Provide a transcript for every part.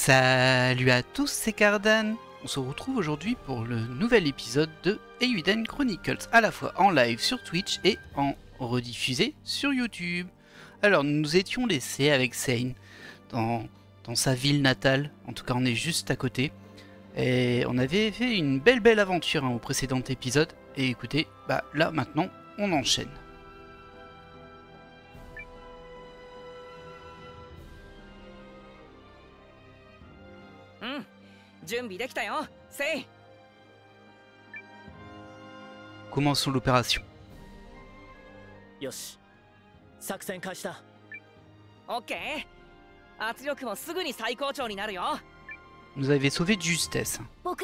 Salut à tous, c'est Cardan. On se retrouve aujourd'hui pour le nouvel épisode de Eiyuden Chronicles, à la fois en live sur Twitch et en rediffusé sur YouTube. Alors nous nous étions laissés avec Seine dans sa ville natale, en tout cas on est juste à côté. Et on avait fait une belle aventure au précédent épisode. Et écoutez, bah là maintenant on enchaîne. Commençons l'opération. Yoshi. Sakusen kashita. OK. Nous avez sauvé de justesse. On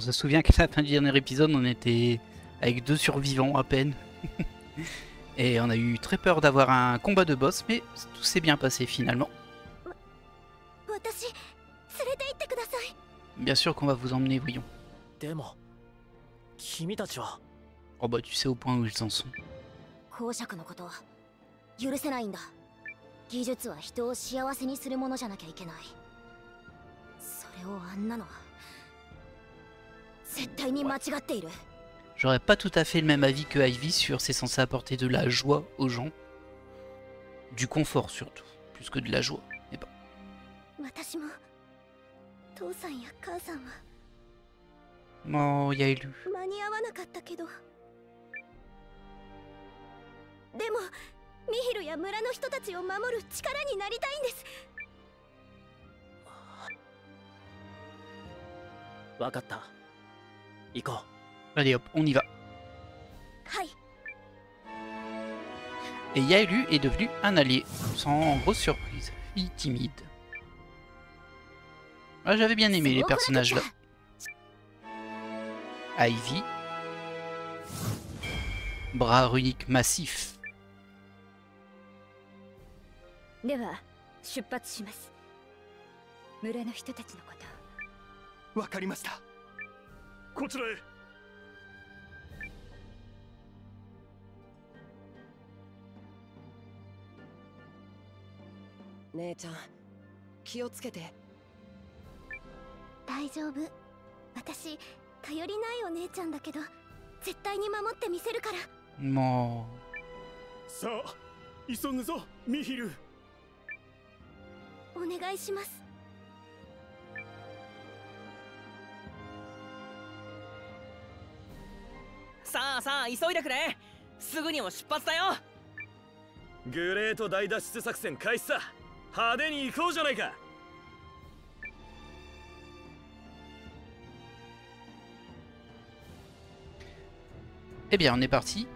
se souvient qu'à la fin du dernier épisode, on était avec 2 survivants à peine. Et on a eu très peur d'avoir un combat de boss, mais tout s'est bien passé finalement. Bien sûr qu'on va vous emmener, voyons. Oh bah tu sais au point où ils en sont. J'aurais pas tout à fait le même avis que Ivy sur c'est censé apporter de la joie aux gens. Du confort surtout, plus que de la joie. Mais bon. Oh, il y a élu. Allez hop, on y va. Et Yaelu est devenu un allié, sans grosse surprise. Fille timide. Ah, j'avais bien aimé les personnages là. Ivy. Bras runique massif. Bon. Eh bien, on est parti.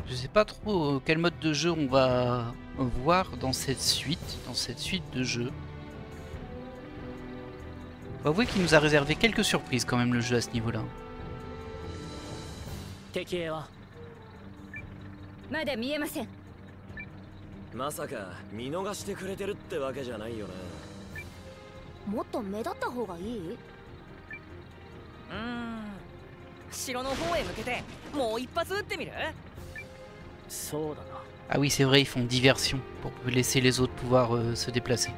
Je sais pas trop quel mode de jeu on va voir dans cette suite de jeux. Faut avouer qu'il nous a réservé quelques surprises quand même le jeu à ce niveau-là. Ah oui, c'est vrai, ils font diversion pour laisser les autres pouvoir se déplacer.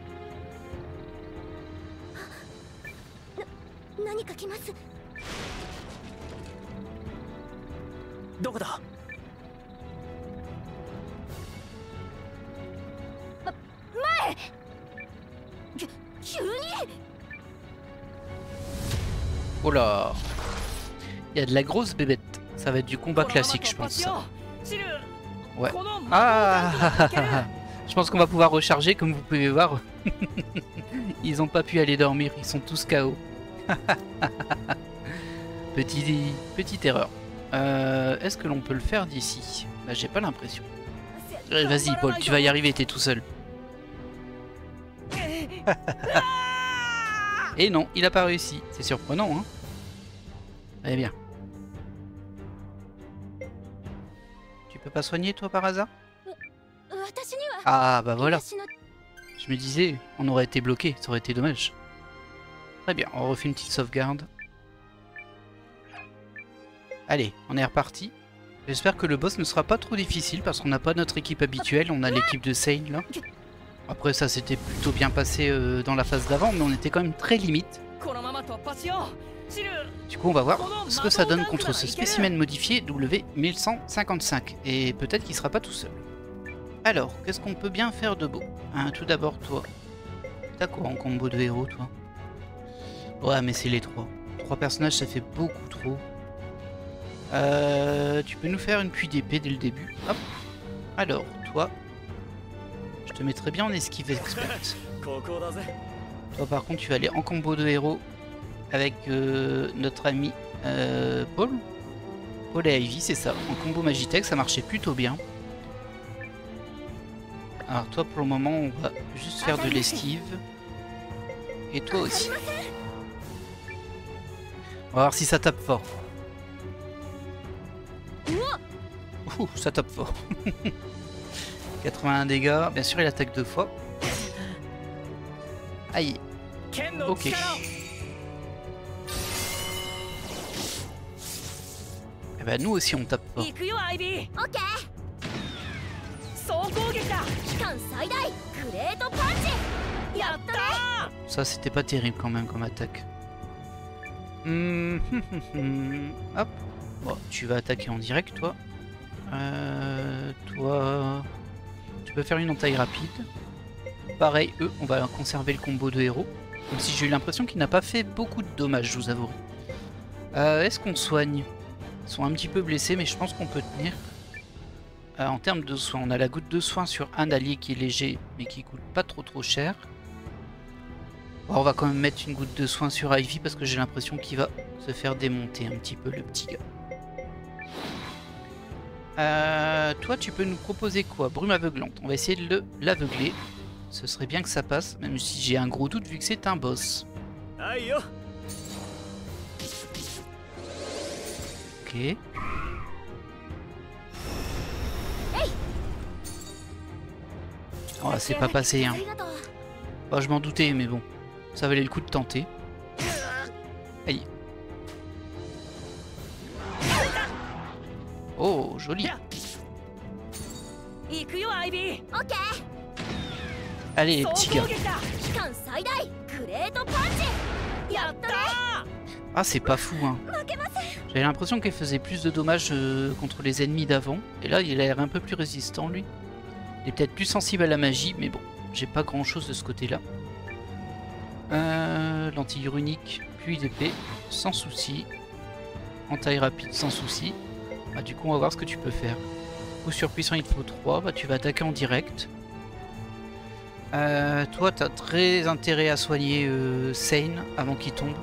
Oh là, il y a de la grosse bébête. Ça va être du combat classique, je pense. Ça. Ouais. Ah, je pense qu'on va pouvoir recharger, comme vous pouvez voir. Ils ont pas pu aller dormir, ils sont tous KO. Petite erreur. Est-ce que l'on peut le faire d'ici? Bah, j'ai pas l'impression. Vas-y Paul, tu vas y arriver, t'es tout seul. Et non, il a pas réussi. C'est surprenant, hein. Eh bien. Tu peux pas soigner toi par hasard? Ah bah voilà. Je me disais, on aurait été bloqué, ça aurait été dommage. Très bien, on refait une petite sauvegarde. Allez, on est reparti. J'espère que le boss ne sera pas trop difficile parce qu'on n'a pas notre équipe habituelle, on a l'équipe de Sein là. Après ça s'était plutôt bien passé dans la phase d'avant, mais on était quand même très limite. Du coup on va voir ce que ça donne contre ce spécimen modifié W1155 et peut-être qu'il sera pas tout seul. Alors, qu'est-ce qu'on peut bien faire de beau? Tout d'abord toi. T'as quoi en combo de héros toi? Ouais mais c'est les trois. 3 personnages ça fait beaucoup trop. Tu peux nous faire une pluie d'épée dès le début. Hop. Alors, toi, je te mettrai bien en esquive experte. Toi par contre tu vas aller en combo de héros avec notre ami Paul. Paul et Ivy, c'est ça. En combo Magitech, ça marchait plutôt bien. Alors toi pour le moment on va juste faire de l'esquive. Et toi aussi. On va voir si ça tape fort. Ouh, ça tape fort. 81 dégâts. Bien sûr il attaque 2 fois. Aïe. Ok. Et bah nous aussi on tape fort. Ça c'était pas terrible quand même comme attaque. Hop. Bon, tu vas attaquer en direct toi. Toi, tu peux faire une entaille rapide. Pareil, eux, on va conserver le combo de héros. Même si j'ai eu l'impression qu'il n'a pas fait beaucoup de dommages, je vous avouerai. Est-ce qu'on soigne? Ils sont un petit peu blessés, mais je pense qu'on peut tenir. En termes de soins, on a la goutte de soin sur un allié qui est léger, mais qui coûte pas trop cher. Alors, on va quand même mettre une goutte de soin sur Ivy, parce que j'ai l'impression qu'il va se faire démonter un petit peu, le petit gars. Toi, tu peux nous proposer quoi? Brume aveuglante. On va essayer de l'aveugler. Ce serait bien que ça passe, même si j'ai un gros doute vu que c'est un boss. Ok. Oh, c'est pas passé, hein. Bah, je m'en doutais, mais bon. Ça valait le coup de tenter. Aïe. Oh, joli. Allez, les petits gars. Ah, c'est pas fou, hein. J'avais l'impression qu'elle faisait plus de dommages contre les ennemis d'avant. Et là, il a l'air un peu plus résistant, lui. Il est peut-être plus sensible à la magie, mais bon, j'ai pas grand-chose de ce côté-là. Lentille runique, pluie d'épée, sans souci. Entaille rapide, sans souci. Bah, du coup, on va voir ce que tu peux faire. Coup surpuissant, il te faut 3. Bah, tu vas attaquer en direct. Toi, t'as très intérêt à soigner Sein avant qu'il tombe.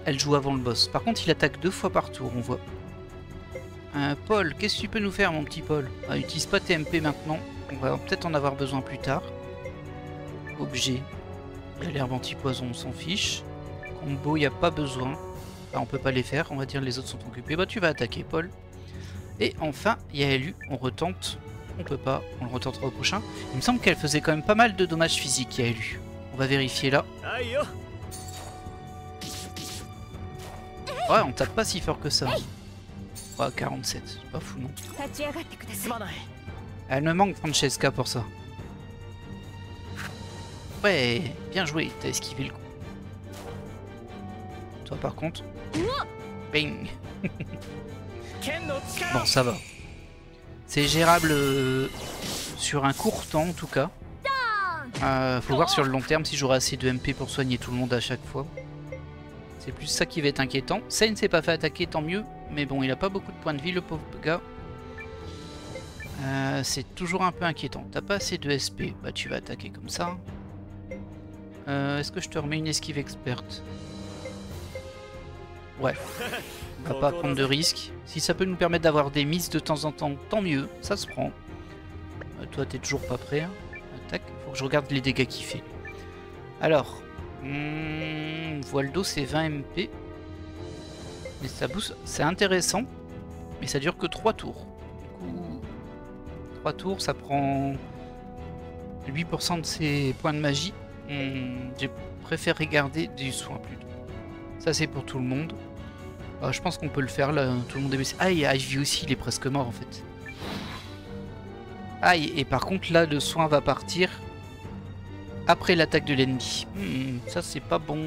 Elle joue avant le boss. Par contre, il attaque 2 fois par tour, on voit. Paul, qu'est-ce que tu peux nous faire, mon petit Paul? Utilise pas tes MP maintenant. On va peut-être en avoir besoin plus tard. Objet. L'herbe anti-poison, on s'en fiche. Combo, il n'y a pas besoin. Enfin, on peut pas les faire. On va dire les autres sont occupés. Bah, tu vas attaquer, Paul. Et enfin, il y a Elu. On retente. On peut pas. On le retentera au prochain. Il me semble qu'elle faisait quand même pas mal de dommages physiques, il y a Elu. On va vérifier là. Ouais, on tape pas si fort que ça. Ouais, 47, c'est pas fou non. Elle me manque Francesca pour ça. Ouais, bien joué, t'as esquivé le coup. Toi par contre... Bing. Bon, ça va. C'est gérable sur un court temps en tout cas. Faut voir sur le long terme si j'aurai assez de MP pour soigner tout le monde à chaque fois. C'est plus ça qui va être inquiétant. Ça, il ne s'est pas fait attaquer, tant mieux. Mais bon, il a pas beaucoup de points de vie, le pauvre gars. C'est toujours un peu inquiétant. T'as pas assez de SP. Bah, tu vas attaquer comme ça. Est-ce que je te remets une esquive experte? Ouais. On va pas prendre de risques. Si ça peut nous permettre d'avoir des misses de temps en temps, tant mieux. Ça se prend. Toi, t'es toujours pas prêt. Hein. Attaque. Faut que je regarde les dégâts qu'il fait. Alors... voile d'eau c'est 20 MP. Mais ça booste, c'est intéressant. Mais ça dure que 3 tours. Du coup, 3 tours ça prend 8% de ses points de magie. J'ai préféré garder du soin plutôt. Ça c'est pour tout le monde. Je pense qu'on peut le faire là, tout le monde est blessé. Ah, et Ivy aussi, il est presque mort en fait. Ah, et par contre là, le soin va partir après l'attaque de l'ennemi. Ça c'est pas bon.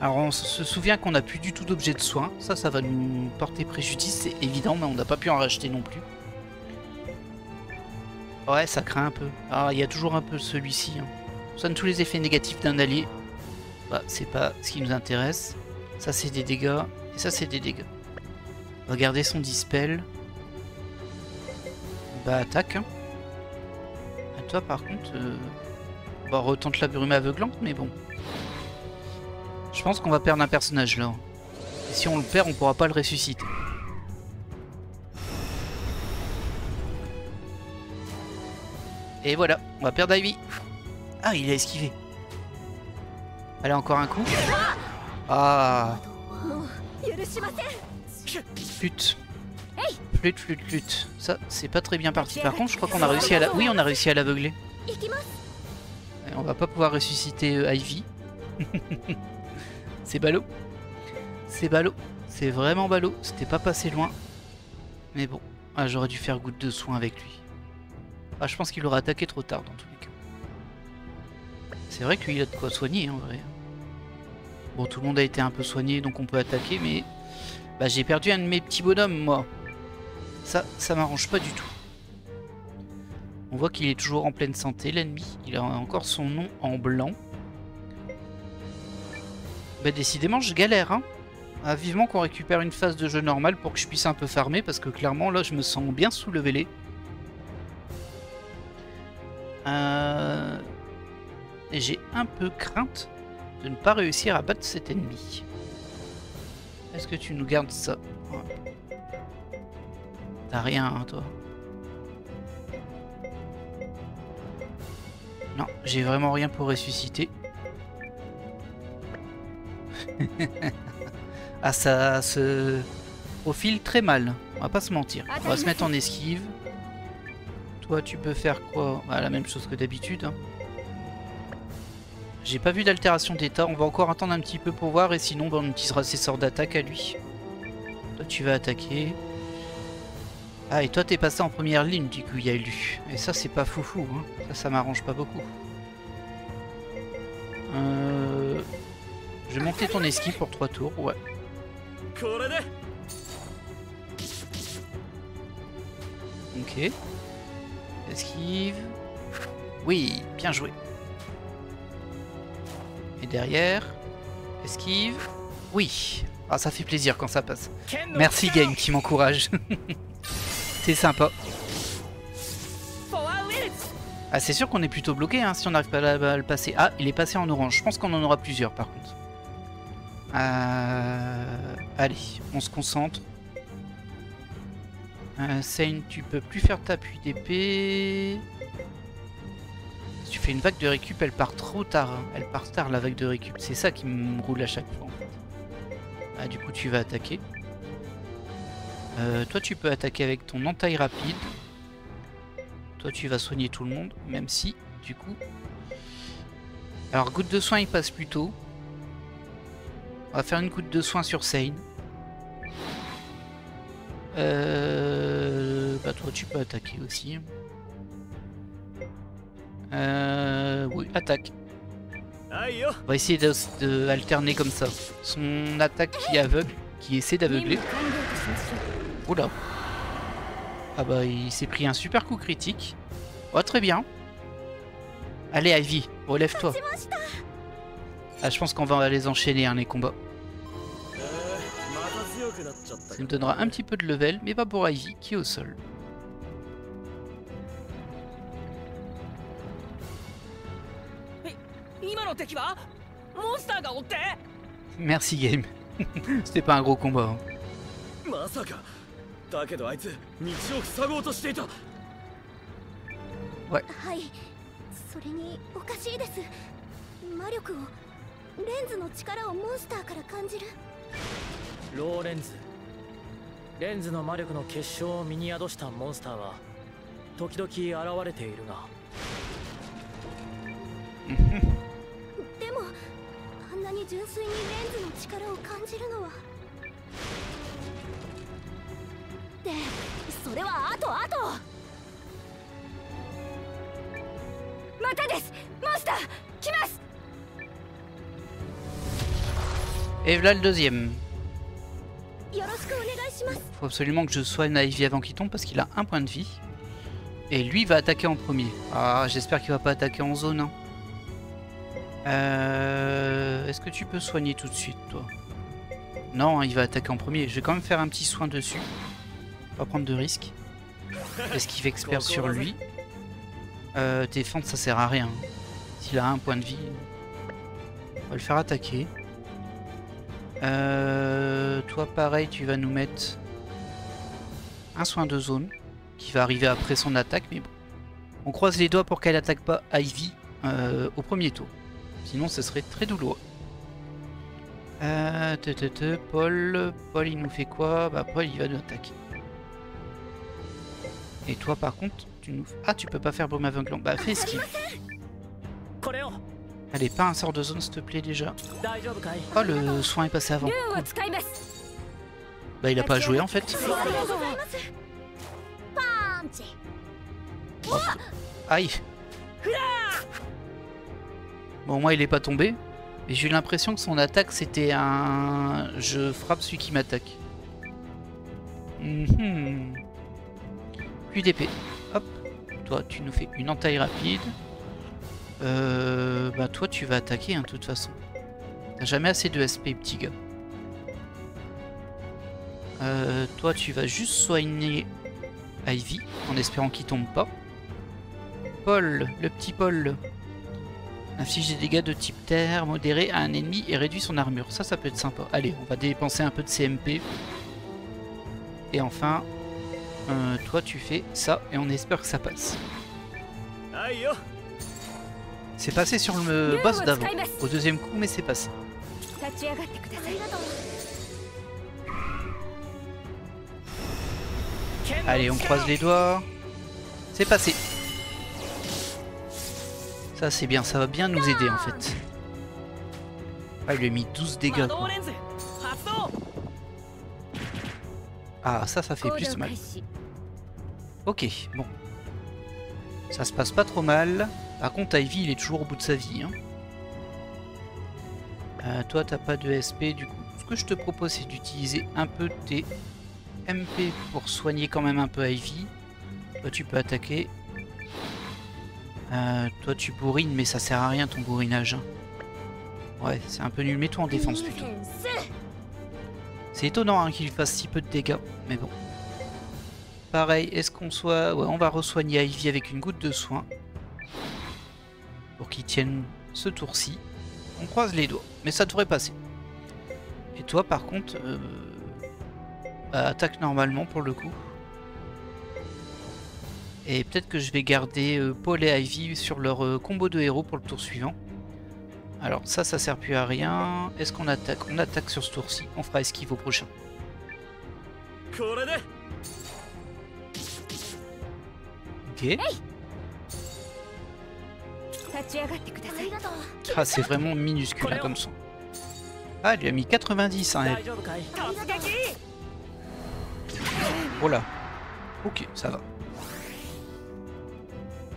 Alors on se souvient qu'on n'a plus du tout d'objet de soin. Ça va nous porter préjudice, c'est évident, mais on n'a pas pu en racheter non plus. Ouais, ça craint un peu. Ah, il y a toujours un peu celui-ci. Hein. On sonne tous les effets négatifs d'un allié. Bah, c'est pas ce qui nous intéresse. Ça c'est des dégâts, et ça c'est des dégâts. On va garder son dispel. Bah attaque. Hein. À toi par contre, bah, retente la brume aveuglante, mais bon. Je pense qu'on va perdre un personnage là. Et si on le perd, on pourra pas le ressusciter. Et voilà, on va perdre Ivy. Ah, il a esquivé. Allez, encore un coup. Ah. Flûte. Flûte, flûte, flûte. Ça, c'est pas très bien parti. Par contre, je crois qu'on a réussi à la... Oui, on a réussi à l'aveugler. On va pas pouvoir ressusciter Ivy. C'est ballot. C'est ballot. C'est vraiment ballot. C'était pas passé loin. Mais bon. Ah, j'aurais dû faire goutte de soin avec lui. Ah, je pense qu'il aurait attaqué trop tard dans tous les cas. C'est vrai qu'il a de quoi soigner en vrai. Bon, tout le monde a été un peu soigné, donc on peut attaquer, mais... Bah, j'ai perdu un de mes petits bonhommes, moi. Ça m'arrange pas du tout. On voit qu'il est toujours en pleine santé, l'ennemi. Il a encore son nom en blanc. Bah, décidément, je galère, hein. Ah, vivement qu'on récupère une phase de jeu normale pour que je puisse un peu farmer, parce que clairement, là, je me sens bien sous-levelé. Et j'ai un peu crainte de ne pas réussir à battre cet ennemi. Est-ce que tu nous gardes ça? Ouais. T'as rien, hein, toi? Non, j'ai vraiment rien pour ressusciter. Ah, ça se profile très mal. On va pas se mentir. On va se mettre en esquive. Toi, tu peux faire quoi? Bah, la même chose que d'habitude. Hein. J'ai pas vu d'altération d'état. On va encore attendre un petit peu pour voir. Et sinon, bah, on utilisera ses sorts d'attaque à lui. Toi, tu vas attaquer. Ah, et toi, t'es passé en première ligne, du coup, Yaelu. Et ça, c'est pas foufou. Hein. Ça m'arrange pas beaucoup. Je vais monter ton esquive pour 3 tours. Ouais. Ok. Esquive. Oui, bien joué. Et derrière. Esquive. Oui. Ah, ça fait plaisir quand ça passe. Merci Game qui m'encourage. C'est sympa. Ah, c'est sûr qu'on est plutôt bloqué hein, si on n'arrive pas à le passer. Ah, il est passé en orange. Je pense qu'on en aura plusieurs par contre. Allez, on se concentre. Sain, tu peux plus faire ta pluie d'épée. Si tu fais une vague de récup, elle part trop tard. Hein. Elle part tard la vague de récup. C'est ça qui me roule à chaque fois en fait. Ah, du coup tu vas attaquer. Toi tu peux attaquer avec ton entaille rapide. Toi tu vas soigner tout le monde. Même si, du coup... Alors goutte de soin il passe plus tôt. On va faire une goutte de soin sur Sain. Bah toi tu peux attaquer aussi. Oui, attaque. On va essayer de alterner comme ça. Son attaque qui aveugle, qui essaie d'aveugler. Oula. Ah bah il s'est pris un super coup critique. Oh très bien. Allez Ivy, relève-toi. Ah je pense qu'on va les enchaîner hein, les combats. Ça me donnera un petit peu de level, mais pas pour Ivy qui est au sol. Merci Game. C'était pas un gros combat. Hein. Ouais.レンズの魔力の結晶を身に宿したモンスターは時々現れているがでもあんなにに純粋にレンズの力を感じるのはで、それはあとまたです。モンスター来ます。 Et voilà le deuxième. よろしくお願いします。 Faut absolument que je soigne Ivy avant qu'il tombe parce qu'il a un point de vie. Et lui va attaquer en premier. Ah, j'espère qu'il va pas attaquer en zone. Hein. Est-ce que tu peux soigner tout de suite, toi? Non, hein, il va attaquer en premier. Je vais quand même faire un petit soin dessus. Pas prendre de risque. Esquive expert sur lui. Défendre, ça sert à rien. S'il a un point de vie, on va le faire attaquer. Toi, pareil, tu vas nous mettre un soin de zone qui va arriver après son attaque. Mais bon, on croise les doigts pour qu'elle attaque pas Ivy au premier tour. Sinon, ce serait très douloureux. Paul, il nous fait quoi? Bah, Paul, il va nous attaquer. Et toi, par contre, tu nous... Ah, tu peux pas faire brume aveuglant. Bah, fais esquive. Allez, pas un sort de zone, s'il te plaît, déjà. Oh, le soin est passé avant. Bah, il a pas joué, en fait. Oh. Aïe. Bon, moi, il est pas tombé. Mais j'ai eu l'impression que son attaque, c'était un... Je frappe celui qui m'attaque. Plus d'épée. Hop. Toi, tu nous fais une entaille rapide. Bah toi, tu vas attaquer, hein, de toute façon. T'as jamais assez de SP, petit gars. Toi, tu vas juste soigner Ivy, en espérant qu'il tombe pas. Paul, le petit Paul. Inflige des dégâts de type terre modéré à un ennemi et réduit son armure. Ça peut être sympa. Allez, on va dépenser un peu de CMP. Et enfin... toi tu fais ça et on espère que ça passe. C'est passé sur le boss d'avant, au deuxième coup, mais c'est passé. Allez, on croise les doigts. C'est passé. Ça c'est bien, ça va bien nous aider en fait. Ah, il lui a mis 12 dégâts quoi. Ah, ça fait plus mal. Ok, bon. Ça se passe pas trop mal. Par contre, Ivy, il est toujours au bout de sa vie. Hein. Toi, t'as pas de SP, du coup. Ce que je te propose, c'est d'utiliser un peu tes MP pour soigner quand même un peu Ivy. Toi, tu peux attaquer. Toi, tu bourrines, mais ça sert à rien ton bourrinage. Hein. Ouais, c'est un peu nul. Mets-toi en défense plutôt. C'est étonnant hein, qu'il fasse si peu de dégâts, mais bon. Pareil, est-ce qu'on soit... Ouais, on va re-soigner Ivy avec une goutte de soin. Pour qu'il tienne ce tour-ci. On croise les doigts, mais ça devrait passer. Et toi, par contre, attaque normalement pour le coup. Et peut-être que je vais garder Paul et Ivy sur leur combo de héros pour le tour suivant. Alors ça sert plus à rien. Est-ce qu'on attaque? On attaque sur ce tour-ci. On fera esquive au prochain. Ok. Ah, c'est vraiment minuscule hein, comme ça. Ah, il lui a mis 90 hein, elle. Oh là. Ok, ça va.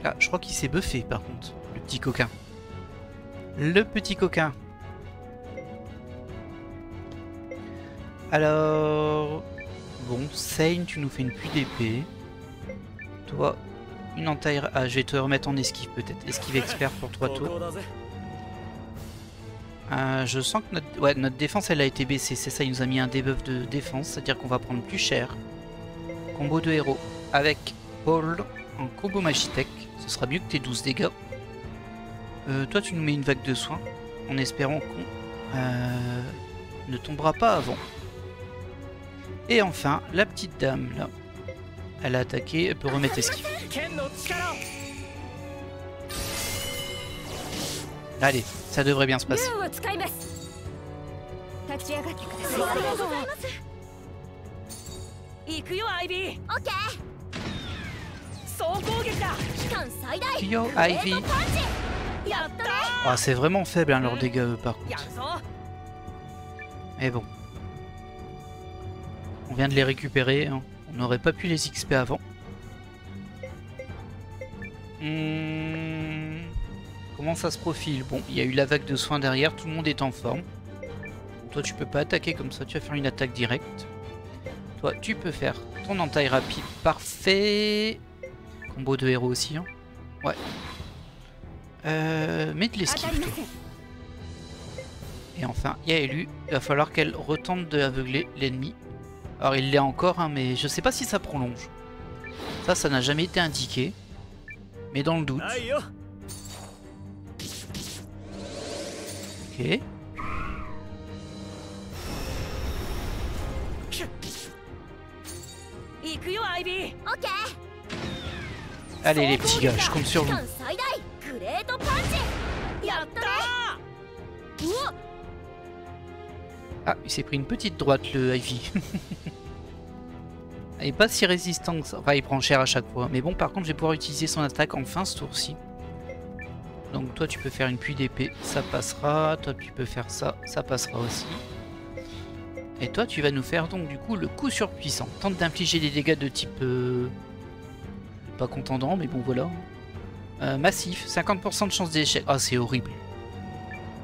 Ah, je crois qu'il s'est buffé par contre, le petit coquin. Le petit coquin. Alors... Bon, Sane, tu nous fais une pluie d'épée. Toi, une entaille... Ah, je vais te remettre en esquive peut-être. Esquive expert pour 3 tours. Je sens que notre défense, elle a été baissée. C'est ça, il nous a mis un debuff de défense. C'est-à-dire qu'on va prendre plus cher. Combo de héros avec Paul en combo Magitech. Ce sera mieux que tes 12 dégâts. Toi, tu nous mets une vague de soins. En espérant qu'on ne tombera pas avant. Et enfin, la petite dame, là. Elle a attaqué, elle peut remettre esquive. Allez, ça devrait bien se passer. Yo, Ivy. Oh, c'est vraiment faible hein, leurs dégâts par contre. Mais bon. On vient de les récupérer. Hein. On n'aurait pas pu les XP avant. Comment ça se profile? Bon, il y a eu la vague de soins derrière. Tout le monde est en forme. Toi, tu peux pas attaquer comme ça. Tu vas faire une attaque directe. Toi, tu peux faire ton entaille rapide. Parfait. Combo de héros aussi. Hein. Ouais. Mets de l'esquive. Et enfin, Yaelu. Il va falloir qu'elle retente d'aveugler l'ennemi. Alors, il l'est encore, hein, mais je sais pas si ça prolonge. Ça n'a jamais été indiqué. Mais dans le doute. Ok. Allez les petits gars, je compte sur vous. Ah, il s'est pris une petite droite le Ivy. Il est pas si résistant que ça. Enfin, il prend cher à chaque fois. Mais bon, par contre, je vais pouvoir utiliser son attaque enfin ce tour-ci. Donc toi, tu peux faire une pluie d'épée, ça passera. Toi, tu peux faire ça, ça passera aussi. Et toi, tu vas nous faire donc du coup le coup surpuissant. Tente d'infliger des dégâts de type... pas contendant, mais bon, voilà. Massif, 50% de chance d'échec. Ah, c'est horrible.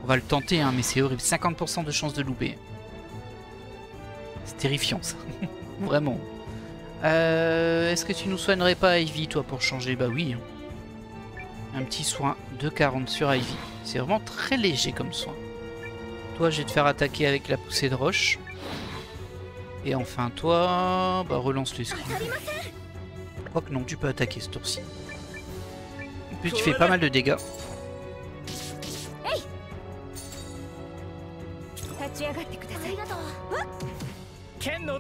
On va le tenter, hein, mais c'est horrible. 50% de chance de louper. C'est terrifiant, ça. Vraiment. Est-ce que tu nous soignerais pas Ivy, toi, pour changer? Bah oui. Un petit soin de 40 sur Ivy. C'est vraiment très léger comme soin. Toi, je vais te faire attaquer avec la poussée de roche. Et enfin, toi, bah relance l'esquive. Je crois que non, tu peux attaquer ce tour-ci. En plus, tu fais pas mal de dégâts.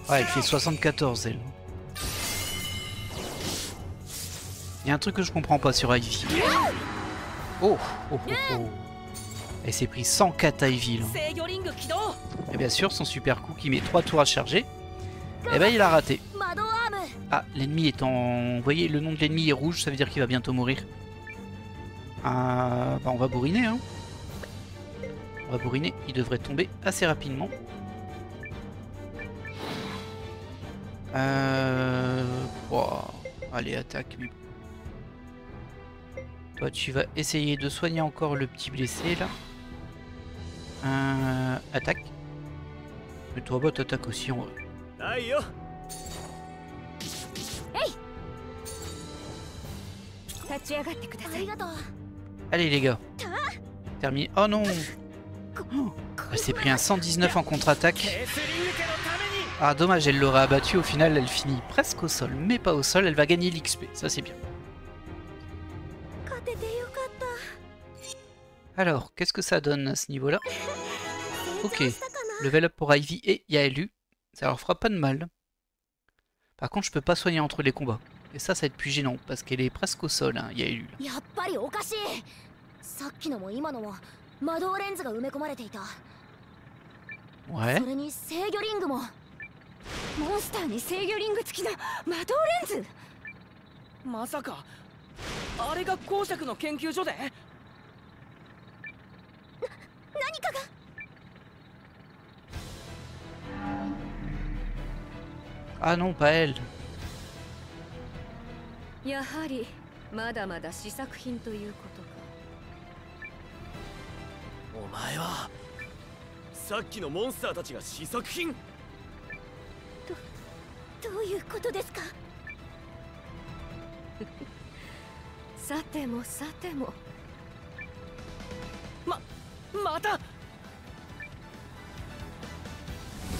Ouais, elle fait 74, elle. Il y a un truc que je comprends pas sur Ivy. Oh, oh, oh, oh. Elle s'est pris 104 Ivy là. Et bien sûr, son super coup qui met 3 tours à charger, et ben il a raté. Ah, l'ennemi est en... Vous voyez, le nom de l'ennemi est rouge, ça veut dire qu'il va bientôt mourir. Bah on va bourriner, hein. On va bourriner, il devrait tomber assez rapidement. Oh, allez, attaque. Toi, tu vas essayer de soigner encore le petit blessé, là. Attaque. Mais toi, bah, t'attaques aussi, en vrai. Allez, les gars. Terminé. Oh non! Oh, elle s'est pris un 119 en contre-attaque. Ah, dommage, elle l'aurait abattu. Au final, elle finit presque au sol, mais pas au sol. Elle va gagner l'XP. Ça, c'est bien. Alors, qu'est-ce que ça donne à ce niveau-là? Ok, level up pour Ivy et Yaelu. Ça leur fera pas de mal. Par contre, je peux pas soigner entre les combats. Et ça va être plus gênant, parce qu'elle est presque au sol, hein, Yaelu. Ouais. Ah non, pas elle.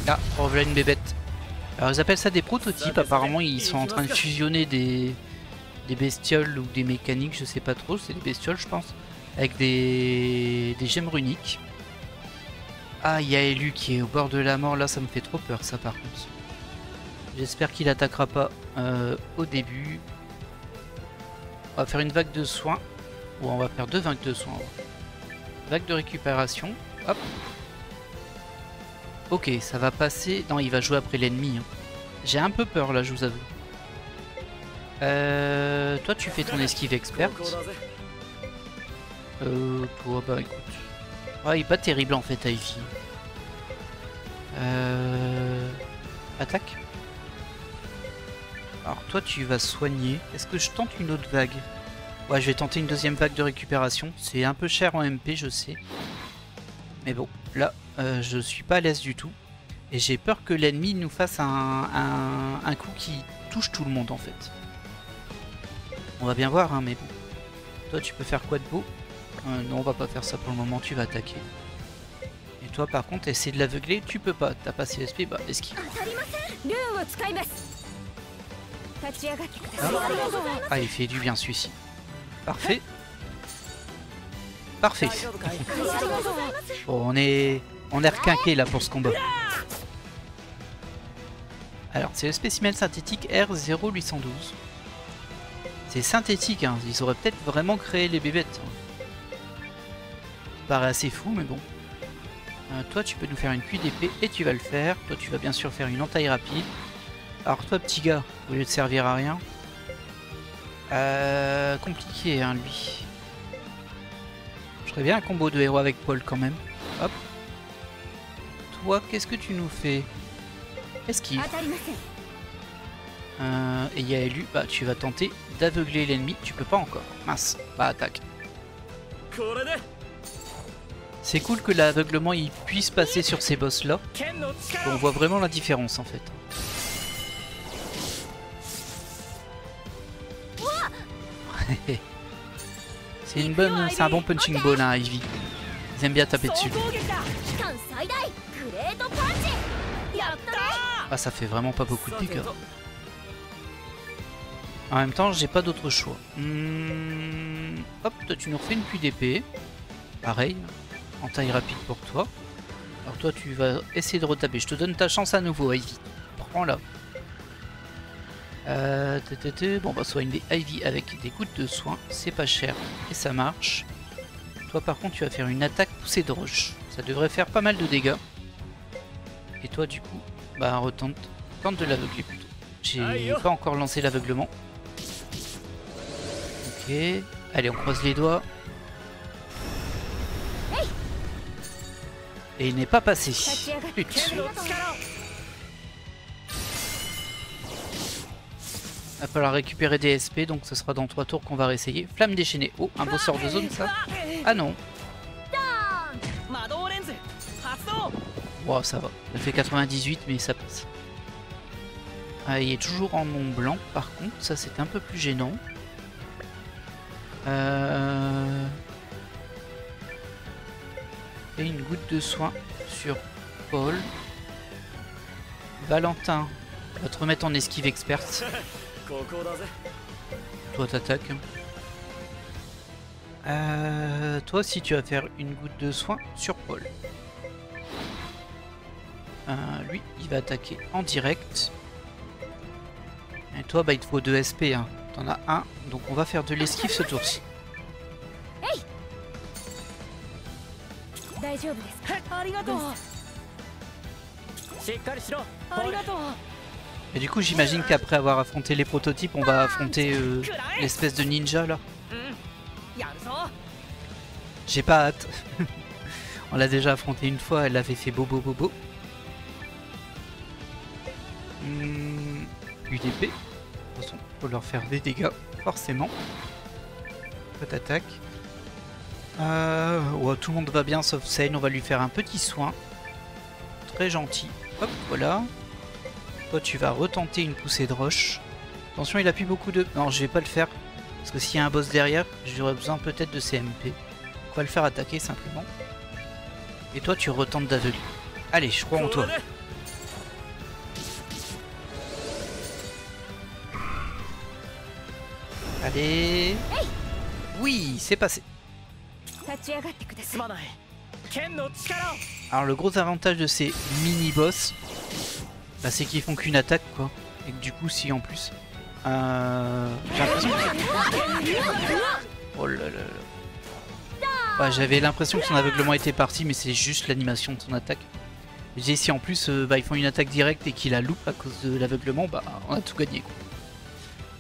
Ah, revoilà une bébête. Alors ils appellent ça des prototypes, apparemment ils sont en train de fusionner des bestioles ou des mécaniques, je sais pas trop, c'est des bestioles je pense, avec des gemmes runiques. Ah, il y a Yaelu qui est au bord de la mort, là ça me fait trop peur ça par contre. J'espère qu'il attaquera pas au début. On va faire une vague de soins, ou on va faire 2 vagues de soins. Vague de récupération, hop. Ok, ça va passer. Non, il va jouer après l'ennemi. Hein. J'ai un peu peur là, je vous avoue. Toi, tu fais ton esquive experte. Toi, bah écoute. Ah, il est pas terrible en fait, Ivy. Attaque. Alors toi tu vas soigner. Est-ce que je tente une autre vague? Ouais, je vais tenter une deuxième vague de récupération. C'est un peu cher en MP, je sais. Mais bon, là, je suis pas à l'aise du tout. Et j'ai peur que l'ennemi nous fasse un coup qui touche tout le monde en fait. On va bien voir, hein, mais bon. Toi, tu peux faire quoi de beau? Non, on va pas faire ça pour le moment, tu vas attaquer. Et toi, par contre, essayer de l'aveugler, tu peux pas. T'as pas CSP, bah esquive. Ah, il fait du bien celui-ci. Parfait. Parfait. Bon, on est requinqué là pour ce combat. Alors, c'est le spécimen synthétique R0812. C'est synthétique, hein. Ils auraient peut-être vraiment créé les bébêtes. Ça paraît assez fou, mais bon. Toi, tu peux nous faire une pluie d'épée et tu vas le faire. Toi, tu vas bien sûr faire une entaille rapide. Alors, toi, petit gars, au lieu de servir à rien. Compliqué, hein, lui. Je ferais bien un combo de héros avec Paul quand même. Hop. Toi, qu'est-ce que tu nous fais? Esquive. Et il y a élu, bah tu vas tenter d'aveugler l'ennemi, tu peux pas encore. Mince, bah attaque. C'est cool que l'aveuglement il puisse passer sur ces boss là. On voit vraiment la différence en fait. C'est un bon punching ball hein, Ivy. Ils aiment bien taper dessus. Ah ça fait vraiment pas beaucoup de dégâts. En même temps j'ai pas d'autre choix. Hop, toi tu nous refais une pluie d'épée. Pareil, en taille rapide pour toi. Alors toi tu vas essayer de retaper. Je te donne ta chance à nouveau Ivy. Prends-la. Bon bah soigne des Ivy avec des gouttes de soin. C'est pas cher et ça marche. Toi par contre tu vas faire une attaque poussée de roche. Ça devrait faire pas mal de dégâts. Et toi du coup, bah tente de l'aveugler plutôt. J'ai pas encore lancé l'aveuglement. Ok, allez on croise les doigts. Et il n'est pas passé. Putain. Il va falloir récupérer des SP, donc ce sera dans 3 tours qu'on va réessayer. Flamme déchaînée. Oh, un beau sort de zone ça. Ah non. Wow, ça va. Ça fait 98 mais ça passe. Ah, il est toujours en nom blanc par contre, ça c'est un peu plus gênant. Et une goutte de soin sur Paul. Valentin va te remettre en esquive experte. Toi t'attaques. Toi aussi tu vas faire une goutte de soin sur Paul. Lui il va attaquer en direct. Et toi bah il te faut 2 SP hein. T'en as un, donc on va faire de l'esquive ce tour-ci. Et du coup j'imagine qu'après avoir affronté les prototypes on va affronter l'espèce de ninja là. J'ai pas hâte. On l'a déjà affronté une fois, elle avait fait bobo bobo. UDP. De toute façon, faut leur faire des dégâts, forcément. Petite attaque. Ouais, tout le monde va bien sauf Sane, on va lui faire un petit soin. Très gentil. Hop, voilà. Toi, tu vas retenter une poussée de roche. Attention, il appuie beaucoup de... Non, je vais pas le faire. Parce que s'il y a un boss derrière, j'aurais besoin peut-être de CMP. On va le faire attaquer simplement. Et toi, tu retentes d'aveugler. Allez, je crois en toi. Allez. Oui, c'est passé. Alors le gros avantage de ces mini-boss, bah, c'est qu'ils font qu'une attaque quoi. Et que du coup si en plus... j'ai l'impression que... Oh là là là. Bah, j'avais l'impression que son aveuglement était parti mais c'est juste l'animation de son attaque. Je disais si en plus bah, ils font une attaque directe et qu'il la loupe à cause de l'aveuglement, bah on a tout gagné quoi.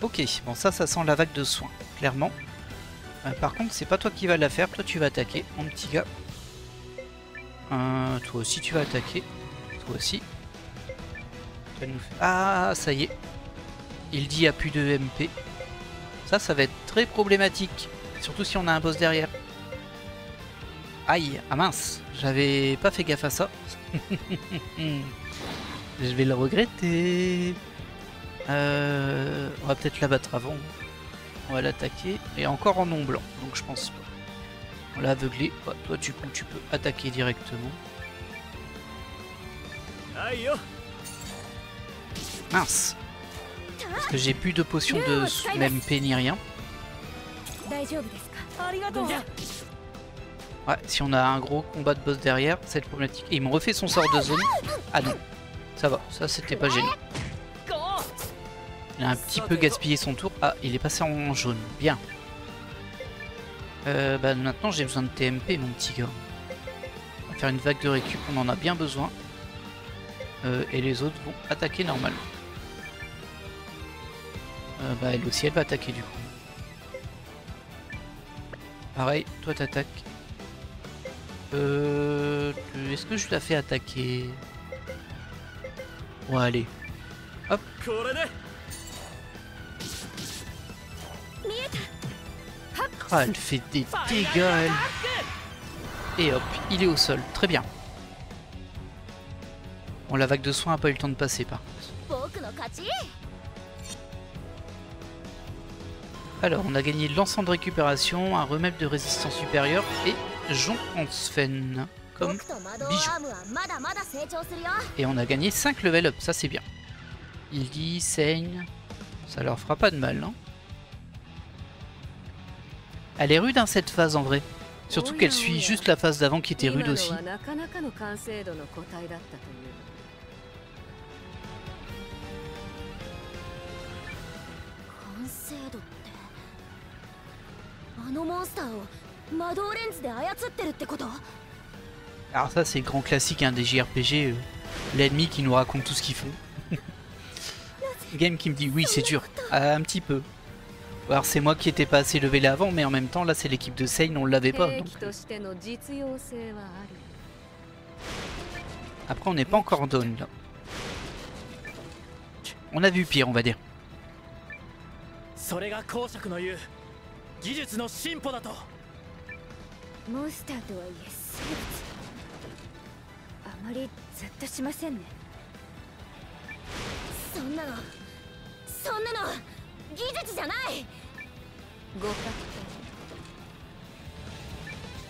Ok, bon ça sent la vague de soins, clairement. Par contre, c'est pas toi qui vas la faire, toi tu vas attaquer, mon petit gars. Toi aussi tu vas attaquer. toi aussi. Ah, ça y est. Il dit il n'y a plus de MP. Ça va être très problématique. Surtout si on a un boss derrière. Aïe, ah mince, j'avais pas fait gaffe à ça. Je vais le regretter. On va peut-être l'abattre avant. On va l'attaquer. Et encore en nom blanc, donc je pense pas. On l'a aveuglé. Ouais, toi tu peux attaquer directement. Mince. Parce que j'ai plus de potions de MP ni rien. Ouais, si on a un gros combat de boss derrière, c'est problématique. Et il me refait son sort de zone. Ah non, ça va, ça c'était pas gênant. Il a un petit peu gaspillé son tour. Ah, il est passé en jaune, bien. Bah maintenant j'ai besoin de TMP mon petit gars. On va faire une vague de récup, on en a bien besoin. Et les autres vont attaquer normalement. Bah elle aussi elle va attaquer du coup. Pareil, toi t'attaques. Est-ce que je la fais attaquer? Ouais allez. Hop. Ah elle fait des dégâts elle. Et hop, il est au sol, très bien. Bon la vague de soins a pas eu le temps de passer par contre. Alors, on a gagné l'encens de récupération, un remède de résistance supérieure et jonc en Sven comme bijou. Et on a gagné 5 level up, ça c'est bien. Il dit saigne, ça leur fera pas de mal, non? Elle est rude hein, cette phase en vrai. Surtout qu'elle suit juste la phase d'avant qui était rude aussi. Alors ça c'est grand classique hein, des JRPG, l'ennemi qui nous raconte tout ce qu'ils font. Game qui me dit oui c'est dur, un petit peu. Alors c'est moi qui étais pas assez levé là avant, mais en même temps là c'est l'équipe de Sein, on l'avait pas. Donc... Après on n'est pas encore down là. On a vu pire on va dire.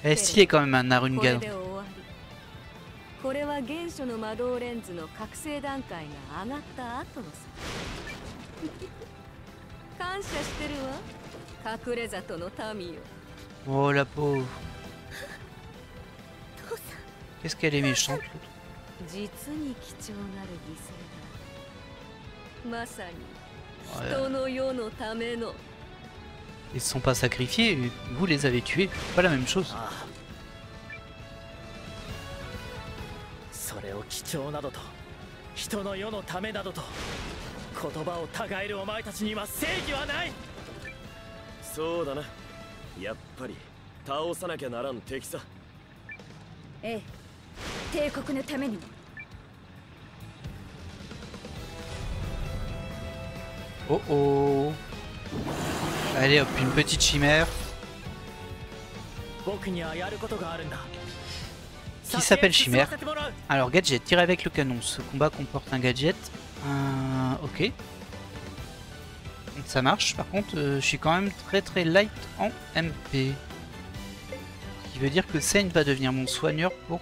Elle est stylée quand même un Narungan. Oh la pauvre. Qu'est-ce qu'elle est méchante l'autre. Ils se sont pas sacrifiés, vous les avez tués, pas la même chose. Oh oh. Allez hop, une petite chimère. Qui s'appelle Chimère. Alors gadget, tirer avec le canon. Ce combat comporte un gadget. Ok. Ça marche, par contre je suis quand même très light en MP. Ce qui veut dire que Sein va devenir mon soigneur pour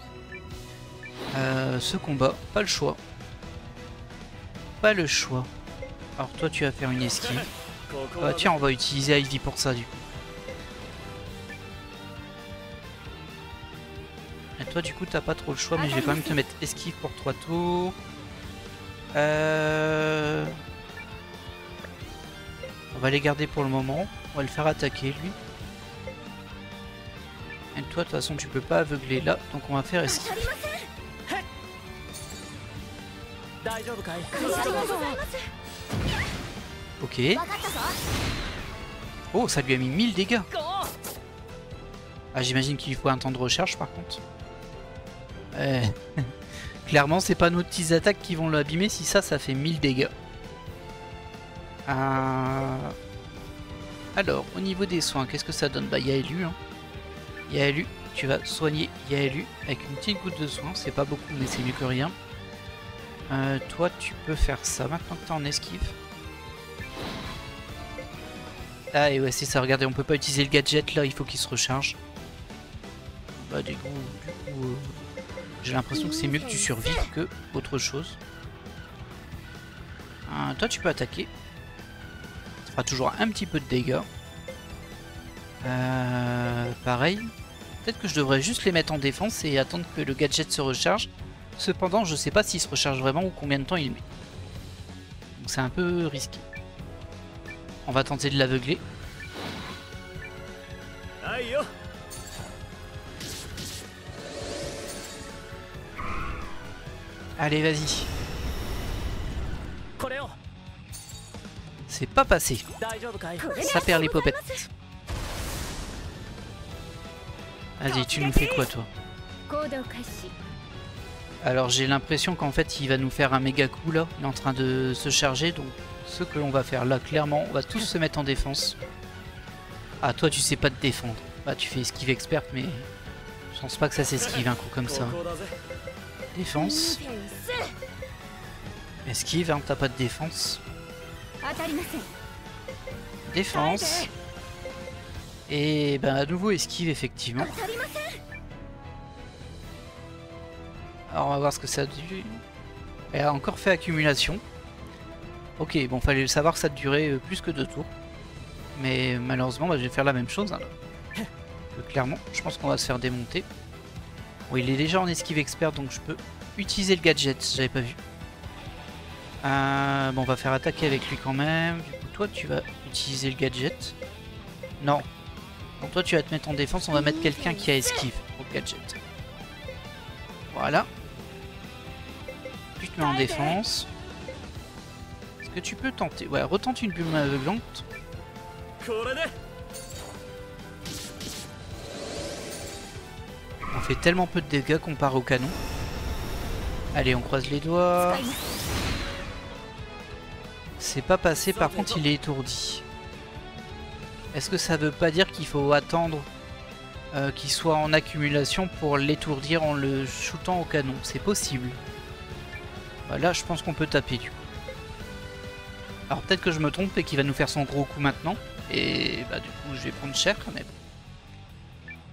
ce combat. Pas le choix. Pas le choix. Alors toi tu vas faire une esquive. Tiens on va utiliser Ivy pour ça du coup. Et toi du coup t'as pas trop le choix mais je vais quand même te mettre esquive pour 3 tours. On va les garder pour le moment. On va le faire attaquer lui. Et toi de toute façon tu peux pas aveugler là donc on va faire esquive. Ok. Oh ça lui a mis 1000 dégâts. Ah j'imagine qu'il faut un temps de recharge par contre. clairement, c'est pas nos petites attaques qui vont l'abîmer. Si ça fait 1000 dégâts. Alors, au niveau des soins, qu'est-ce que ça donne? Bah, Yaelu. Hein. Yaelu, tu vas soigner Yaelu avec une petite goutte de soin. C'est pas beaucoup, mais c'est mieux que rien. Toi, tu peux faire ça maintenant que t'es en esquive. Ah, et ouais, c'est ça. Regardez, on peut pas utiliser le gadget là. Il faut qu'il se recharge. Bah, du coup j'ai l'impression que c'est mieux que tu survives que autre chose. Toi, tu peux attaquer. Ça fera toujours un petit peu de dégâts. Pareil. Peut-être que je devrais juste les mettre en défense et attendre que le gadget se recharge. Cependant, je sais pas s'il se recharge vraiment ou combien de temps il met. Donc c'est un peu risqué. On va tenter de l'aveugler. Allez, vas-y. C'est pas passé. Ça perd les popettes. Vas-y, tu nous fais quoi, toi? Alors, j'ai l'impression qu'en fait, il va nous faire un méga coup, là. Il est en train de se charger, donc ce que l'on va faire là, clairement, on va tous se mettre en défense. Ah, toi, tu sais pas te défendre. Bah, tu fais esquive experte, mais je pense pas que ça s'esquive un coup comme ça. Défense. Esquive, hein, t'as pas de défense. Défense. Et ben à nouveau esquive, effectivement. Alors on va voir ce que ça a dû. Elle a encore fait accumulation. Ok, bon, fallait le savoir que ça durait plus que 2 tours. Mais malheureusement, bah, je vais faire la même chose. Hein, là. Clairement, je pense qu'on va se faire démonter. Bon, il est déjà en esquive expert, donc je peux utiliser le gadget, j'avais pas vu. Bon, on va faire attaquer avec lui quand même. Du coup, toi, tu vas utiliser le gadget. Non. Donc toi, tu vas te mettre en défense. On va mettre quelqu'un qui a esquive pour le gadget. Voilà. Tu te mets en défense. Est-ce que tu peux tenter? Ouais, retente une plume aveuglante. On fait tellement peu de dégâts comparé au canon. Allez, on croise les doigts. C'est pas passé, par contre il est étourdi. Est-ce que ça veut pas dire qu'il faut attendre qu'il soit en accumulation pour l'étourdir en le shootant au canon? C'est possible. Là je pense qu'on peut taper du coup. Alors peut-être que je me trompe et qu'il va nous faire son gros coup maintenant. Et bah du coup je vais prendre cher, mais bon.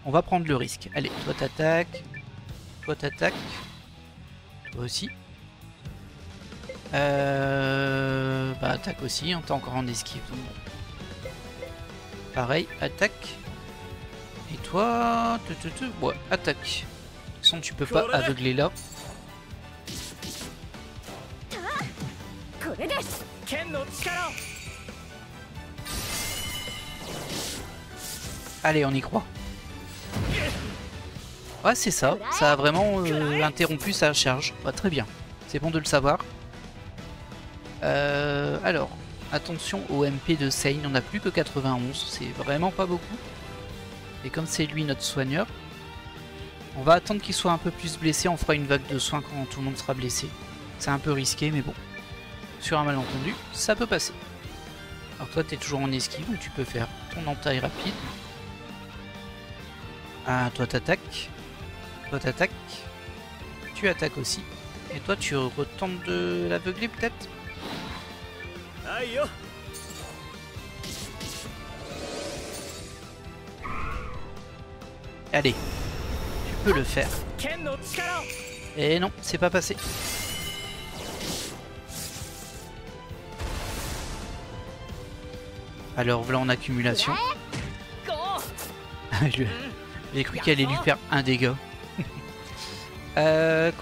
On va prendre le risque. Allez, toi t'attaques. Toi t'attaques. Toi aussi. Bah attaque aussi, on t'es encore en esquive. Donc bon. Pareil, attaque. Et toi, ouais, attaque. De toute façon, tu peux pas aveugler là. Allez, on y croit. Ouais, c'est ça. Ça a vraiment interrompu sa charge. Bah, très bien. C'est bon de le savoir. Alors, attention au MP de Sein. On n'a plus que 91. C'est vraiment pas beaucoup. Et comme c'est lui notre soigneur, on va attendre qu'il soit un peu plus blessé. On fera une vague de soins quand tout le monde sera blessé. C'est un peu risqué, mais bon. Sur un malentendu, ça peut passer. Alors toi, tu es toujours en esquive, donc tu peux faire ton entaille rapide. Ah, toi t'attaques. Toi t'attaques. Tu attaques aussi. Et toi tu retentes de l'aveugler peut-être? Allez, tu peux le faire. Et non, c'est pas passé. Alors voilà en accumulation. J'ai cru qu'elle allait lui faire un dégât.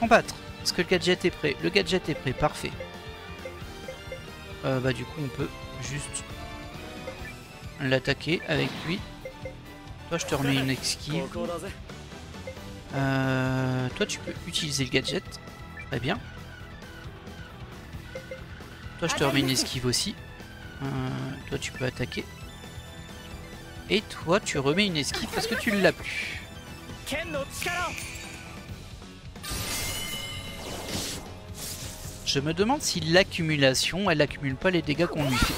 Combattre. Est-ce que le gadget est prêt? Le gadget est prêt, parfait. Bah du coup on peut juste l'attaquer avec lui. Toi je te remets une esquive. Toi tu peux utiliser le gadget. Très bien. Toi je te remets une esquive aussi. Toi tu peux attaquer. Et toi tu remets une esquive parce que tu ne l'as plus. Je me demande si l'accumulation, elle accumule pas les dégâts qu'on lui fait.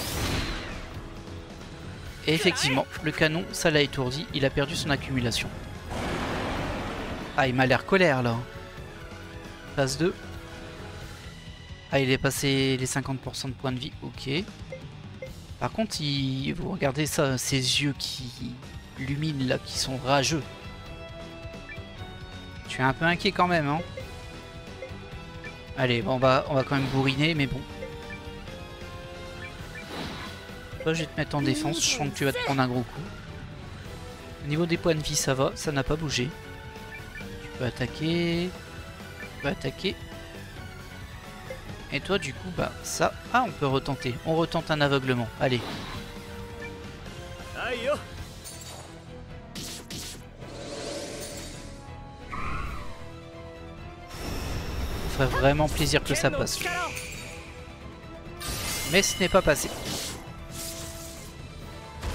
Et effectivement, le canon, ça l'a étourdi, il a perdu son accumulation. Ah, il m'a l'air colère là. Phase 2. Ah, il est passé les 50% de points de vie, ok. Par contre, vous regardez ça, ses yeux qui luminent là, qui sont rageux. Je suis un peu inquiet quand même, hein. Allez, bon, on va quand même bourriner, mais bon. Toi, je vais te mettre en défense, je sens que tu vas te prendre un gros coup. Au niveau des points de vie, ça va, ça n'a pas bougé. Tu peux attaquer. Tu peux attaquer. Et toi, du coup, bah, ça... Ah, on peut retenter. On retente un aveuglement. Allez. Ça ferait vraiment plaisir que ça passe. Mais ce n'est pas passé.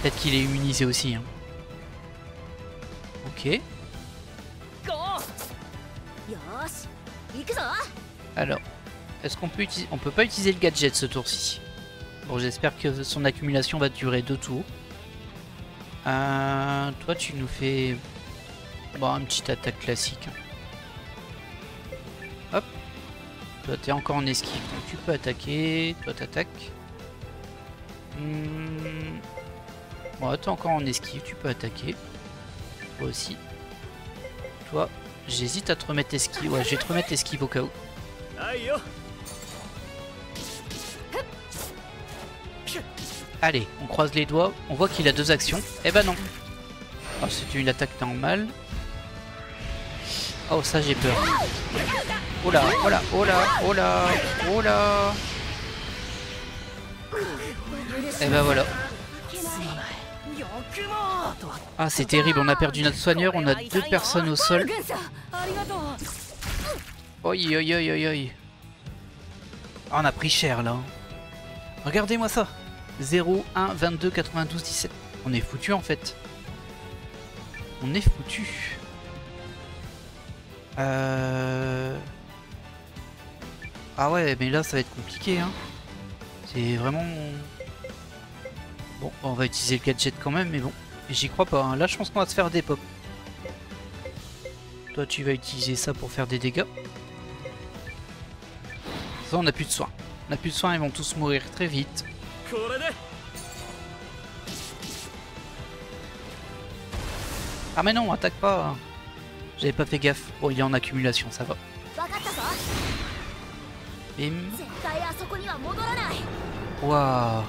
Peut-être qu'il est immunisé aussi. Hein. Ok. Alors, est-ce qu'on peut utiliser... On peut pas utiliser le gadget ce tour-ci. Bon, j'espère que son accumulation va durer 2 tours. Toi, tu nous fais... Bon, une petite attaque classique. Hop. Toi, t'es encore en esquive, donc tu peux attaquer. Toi, t'attaques. Bon, t'es encore en esquive, tu peux attaquer. Toi aussi. Toi, j'hésite à te remettre esquive. Ouais, je vais te remettre esquive au cas où. Allez, on croise les doigts. On voit qu'il a 2 actions. Eh ben non. Oh, c'était une attaque normale. Oh, ça j'ai peur. Oh là, oh là, oh là, oh là, oh là. Et ben voilà. Ah, c'est terrible, on a perdu notre soigneur, on a 2 personnes au sol. Oi, oi, oi, oi, oi. Ah, on a pris cher là. Regardez-moi ça. 0, 1, 22, 92, 17. On est foutu en fait. On est foutu. Ah ouais, mais là ça va être compliqué. Hein. C'est vraiment... Bon, on va utiliser le gadget quand même, mais bon. J'y crois pas. Hein. Là, je pense qu'on va se faire des pop. Toi, tu vas utiliser ça pour faire des dégâts. Ça, on n'a plus de soins. On n'a plus de soins, ils vont tous mourir très vite. Ah mais non, attaque pas. J'avais pas fait gaffe. Bon, il est en accumulation, ça va. Bim. Waouh.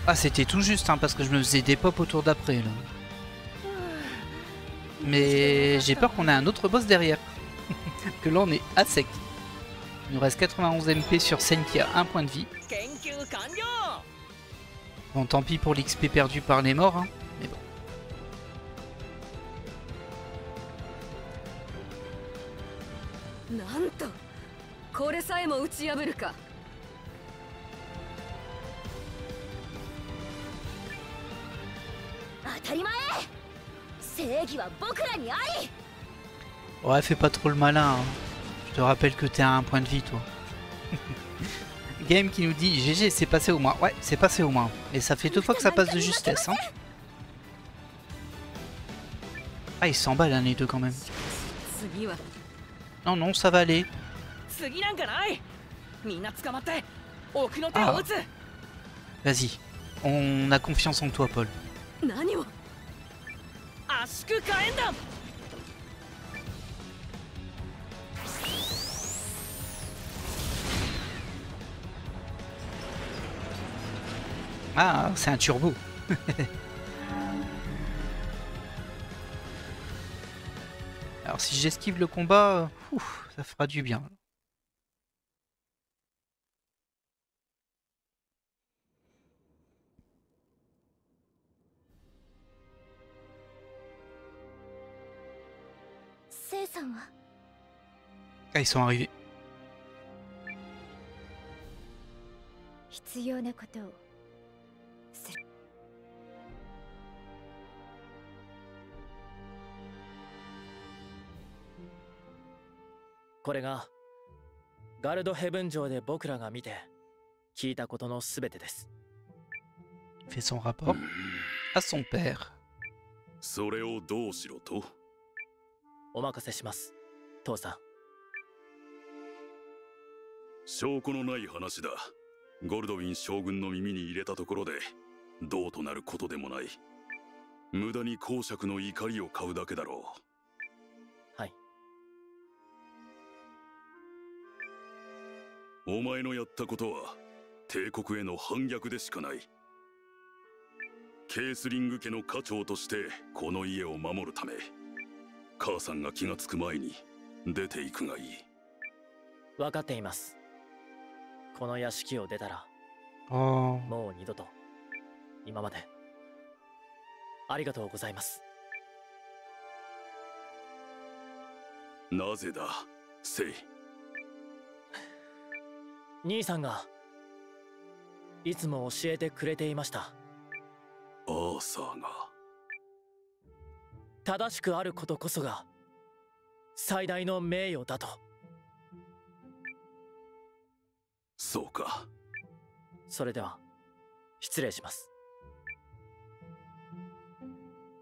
Ah, c'était tout juste, hein, parce que je me faisais des pop autour d'après, là. Mais j'ai peur qu'on ait un autre boss derrière. Que là, on est à sec. Il nous reste 91 MP sur Sen qui a 1 point de vie. Bon, tant pis pour l'XP perdu par les morts, hein, mais bon. Ouais, fais pas trop le malin. Hein. Je te rappelle que t'es à 1 point de vie, toi. Game qui nous dit GG, c'est passé au moins. Ouais, c'est passé au moins. Et ça fait 2 fois que ça passe de justesse. Hein. Ah, ils s'emballent hein, les deux quand même. Non, non, ça va aller. Ah. Vas-y, on a confiance en toi, Paul. Ah, c'est un turbo. Alors si j'esquive le combat, ça fera du bien. Ah, ils sont arrivés. ガルドヘブン城で僕らが見て聞いたことのすべてです。Il fait son rapport à son père. それをどうしろと？お任せします、父さん。証拠のない話だ。ゴルドウィン将軍の耳に入れたところでどうとなることでもない。無駄に公爵の怒りを買うだけだろう。はい。お前のやったことは帝国への反逆でしかない。ケースリング家の家長としてこの家を守るため、母さんが気がつく前に出ていくがいい。分かっています。この屋敷を出たら、もう二度と今までありがとうございます。なぜだ、セイ。兄さんがいつも教えてくれていました。アーサーが正しくあることこそが最大の名誉だと。そうか。それでは失礼します。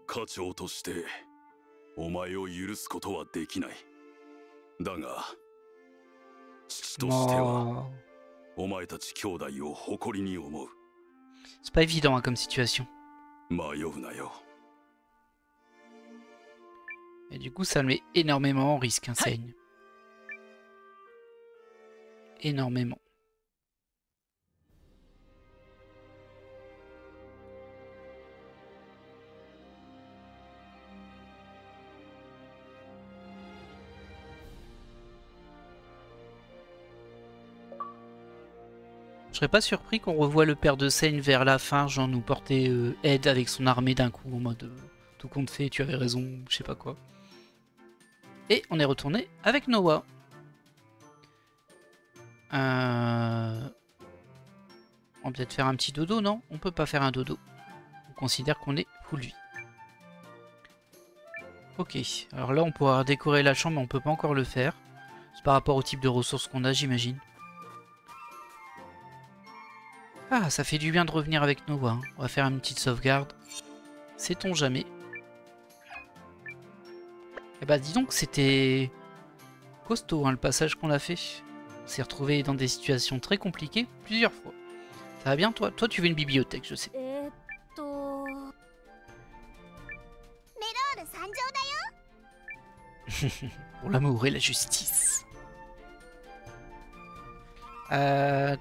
家長としてお前を許すことはできない。だが父としてはお前たち兄弟を誇りに思う。C'est pas évident hein, comme situation. 迷うなよ。Et du coup, ça le met énormément en risque, hein, Seigne. Énormément. Je serais pas surpris qu'on revoie le père de Seigne vers la fin, genre nous porter aide avec son armée d'un coup, en mode tout compte fait, tu avais raison, je sais pas quoi. Et on est retourné avec Noah. On va peut-être faire un petit dodo, non? On peut pas faire un dodo. On considère qu'on est full vie. Ok, alors là on pourra décorer la chambre, mais on peut pas encore le faire. C'est par rapport au type de ressources qu'on a, j'imagine. Ah, ça fait du bien de revenir avec Noah. Hein. On va faire une petite sauvegarde. Sait-on jamais. Eh bah dis donc, c'était costaud hein, le passage qu'on a fait. On s'est retrouvé dans des situations très compliquées plusieurs fois. Ça va bien toi? Toi tu veux une bibliothèque, je sais. Pour l'amour et la justice. Ça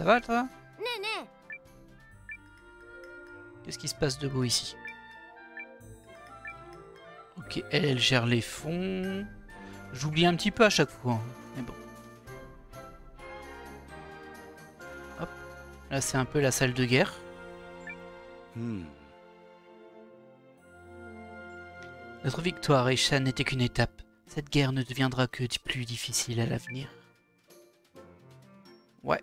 va toi? Qu'est-ce qui se passe de beau ici? Ok, elle gère les fonds. J'oublie un petit peu à chaque fois, hein, mais bon. Hop, là c'est un peu la salle de guerre. Notre victoire, Aisha, n'était qu'une étape. Cette guerre ne deviendra que plus difficile à l'avenir. Ouais.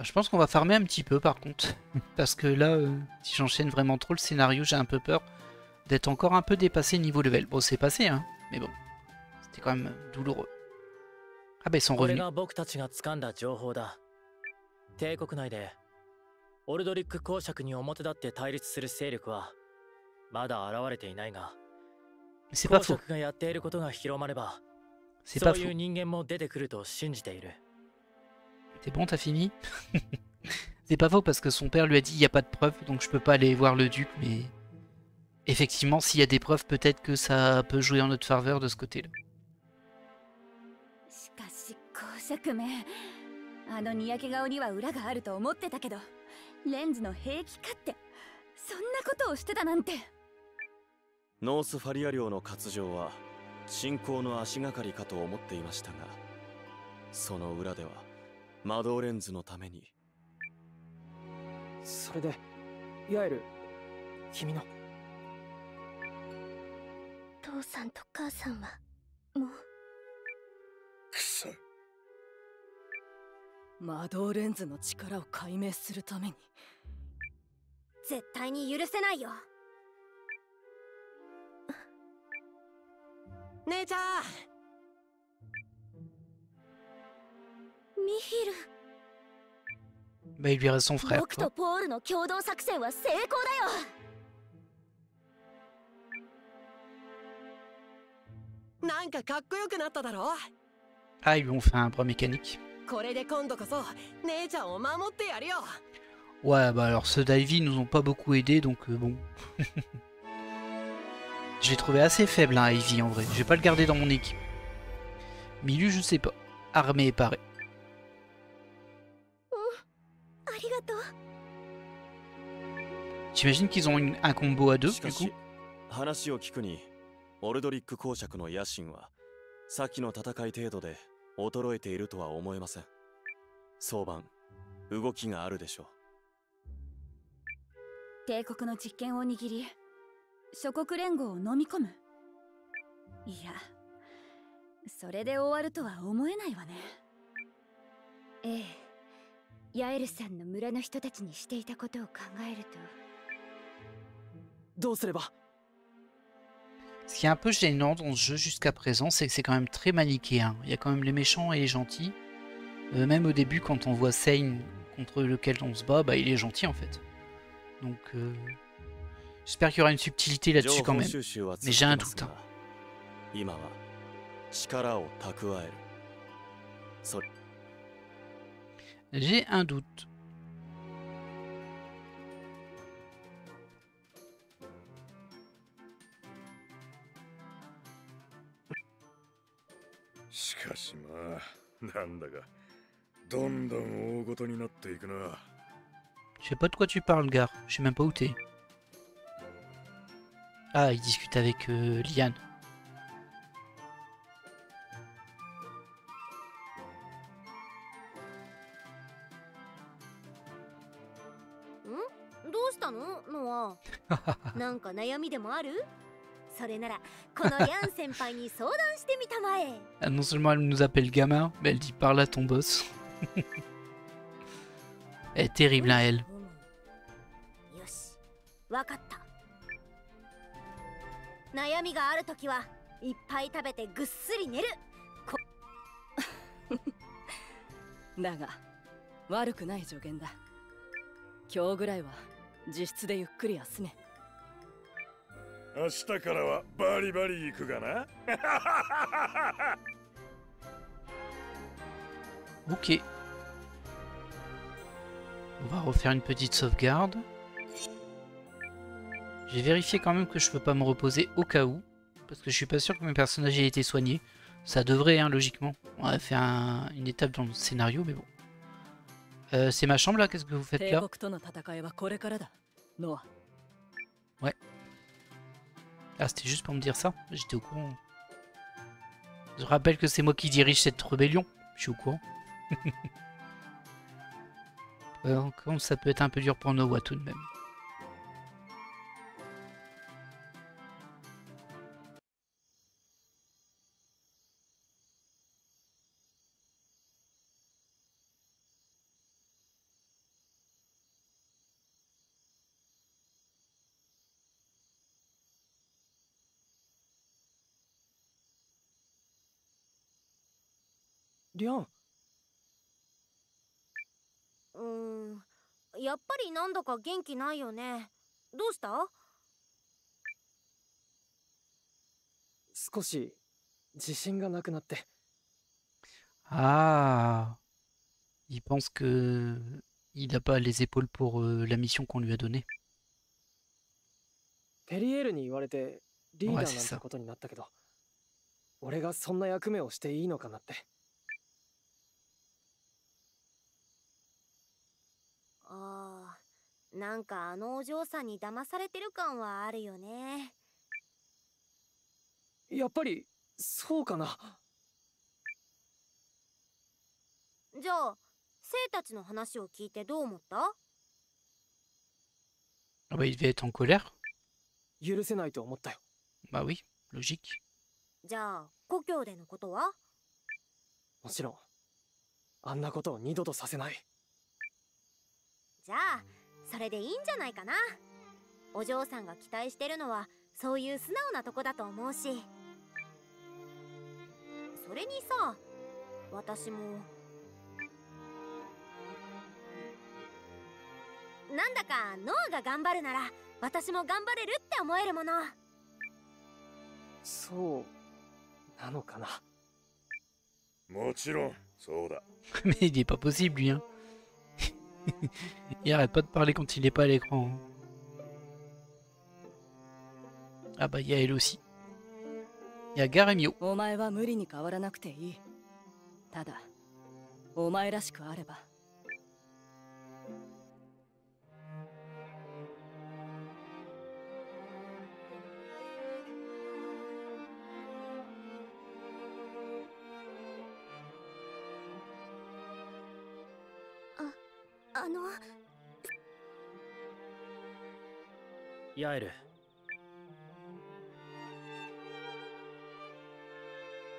Je pense qu'on va farmer un petit peu par contre. Parce que là, si j'enchaîne vraiment trop le scénario, j'ai un peu peur d'être encore un peu dépassé niveau level. Bon, c'est passé, hein. Mais bon, c'était quand même douloureux. Ah bah ils sont revenus. 帝国内でオルドリック公爵に表立って対立する勢力はまだ現れていないが、公爵がやっていることが広まれば、そういう人間も出てくると信じている。T'es bon, t'as fini? C'est pas faux parce que son père lui a dit il n'y a pas de preuves, donc je peux pas aller voir le duc, mais effectivement, s'il y a des preuves, peut-être que ça peut jouer en notre faveur de ce côté-là. しかし公爵め、あのにやけ顔には裏があると思ってたけど、レンズの兵器かってそんなことをしてたなんて。ノースファリア領の割譲は侵攻の足がかりかと思っていましたが、その裏では魔導レンズのために。それでヤエル、君の父さんと母さんはもう。くそ。魔導レンズの力を解明するために絶対に許せないよ。姉ちゃん。ミヒル。Bah, il lui reste son frère. 僕とポールの共同作戦は成功だよ。なんかかっこよくなっただろ。Ah, ils lui ont fait un bras mécanique. これで今度こそ姉ちゃんを守ってやるよ。Ouais, bah alors ceux d'Ivy nous ont pas beaucoup aidé, donc bon. Je l'ai trouvé assez faible, hein, Ivy, en vrai. Je vais pas le garder dans mon équipe. Milu, je sais pas. Armé et paré. ありがとう。 J'imagine qu'ils ont un combo à deux, しか du coup. し話を聞くにオルドリック公爵の野心はさっきの戦い程度で衰えているとは思えません。早晩動きがあるでしょう。帝国の実権を握り、諸国連合を飲み込む。いや、それで終わるとは思えないわね。ええ、ヤエルさんの村の人たちにしていたことを考えると。どうすれば。 Ce qui est un peu gênant dans ce jeu jusqu'à présent, c'est que c'est quand même très manichéen. Il y a quand même les méchants et les gentils. Même au début, quand on voit Sane contre lequel on se bat, bah il est gentil en fait. Donc j'espère qu'il y aura une subtilité là-dessus quand même. Mais j'ai un doute. Hein. 今は力を蓄える。J'ai un doute. しかしまあ、なんだかどんどん大ごとになっていくな。Je sais pas de quoi tu parles, gars. Je sais même pas où t'es. Ah, il discute avec Liane. Ah, non seulement elle nous appelle gamin, mais elle dit parle à ton boss. Elle est terrible, hein, elle. わかった。悩みがあるときはいっぱい食べてぐっすり寝る。だが悪くない助言だ。今日ぐらいは自室でゆっくり休め。明日からはバリバリ行くがな。Ok. On va refaire une petite sauvegarde. J'ai vérifié quand même que je peux pas me reposer au cas où. Parce que je suis pas sûr que mes personnages aient été soignés. Ça devrait, hein, logiquement. On a fait une étape dans le scénario, mais bon. C'est ma chambre là, qu'est-ce que vous faites là? Ouais. Ah, c'était juste pour me dire ça. J'étais au courant. Je rappelle que c'est moi qui dirige cette rébellion. Je suis au courant. Comme ça peut être un peu dur pour Nowa tout de même. Lian。やっぱりなんだか元気ないよね。どうした？少し自信がなくなって。Ah, il pense que il n'a pas les épaules pour la mission qu'on lui a donnée. ペリエールに言われてリーダーなんてことになったけど、俺がそんな役目をしていいのかなって。ああ、なんかあのお嬢さんに騙されてる感はあるよね。やっぱりそうかな。じゃあ、生たちの話を聞いてどう思った？ Ah bah il devait être en colère. 許せないと思ったよ。Bah oui, logique. じゃあ、故郷でのことは？もちろん、あんなことを二度とさせない。じゃあ、それでいいんじゃないかな。お嬢さんが期待してるのはそういう素直なとこだと思うし。それにさ、私もなんだかノアが頑張るなら私も頑張れるって思えるもの。そうなのかな。もちろんそうだ。Mais il est pas possible lui hein. Il arrête pas de parler quand il est pas à l'écran. Ah bah il y a elle aussi. Il y a Garemio. お前は無理に変わらなくていい。ただお前らしくあれば。ヤエル。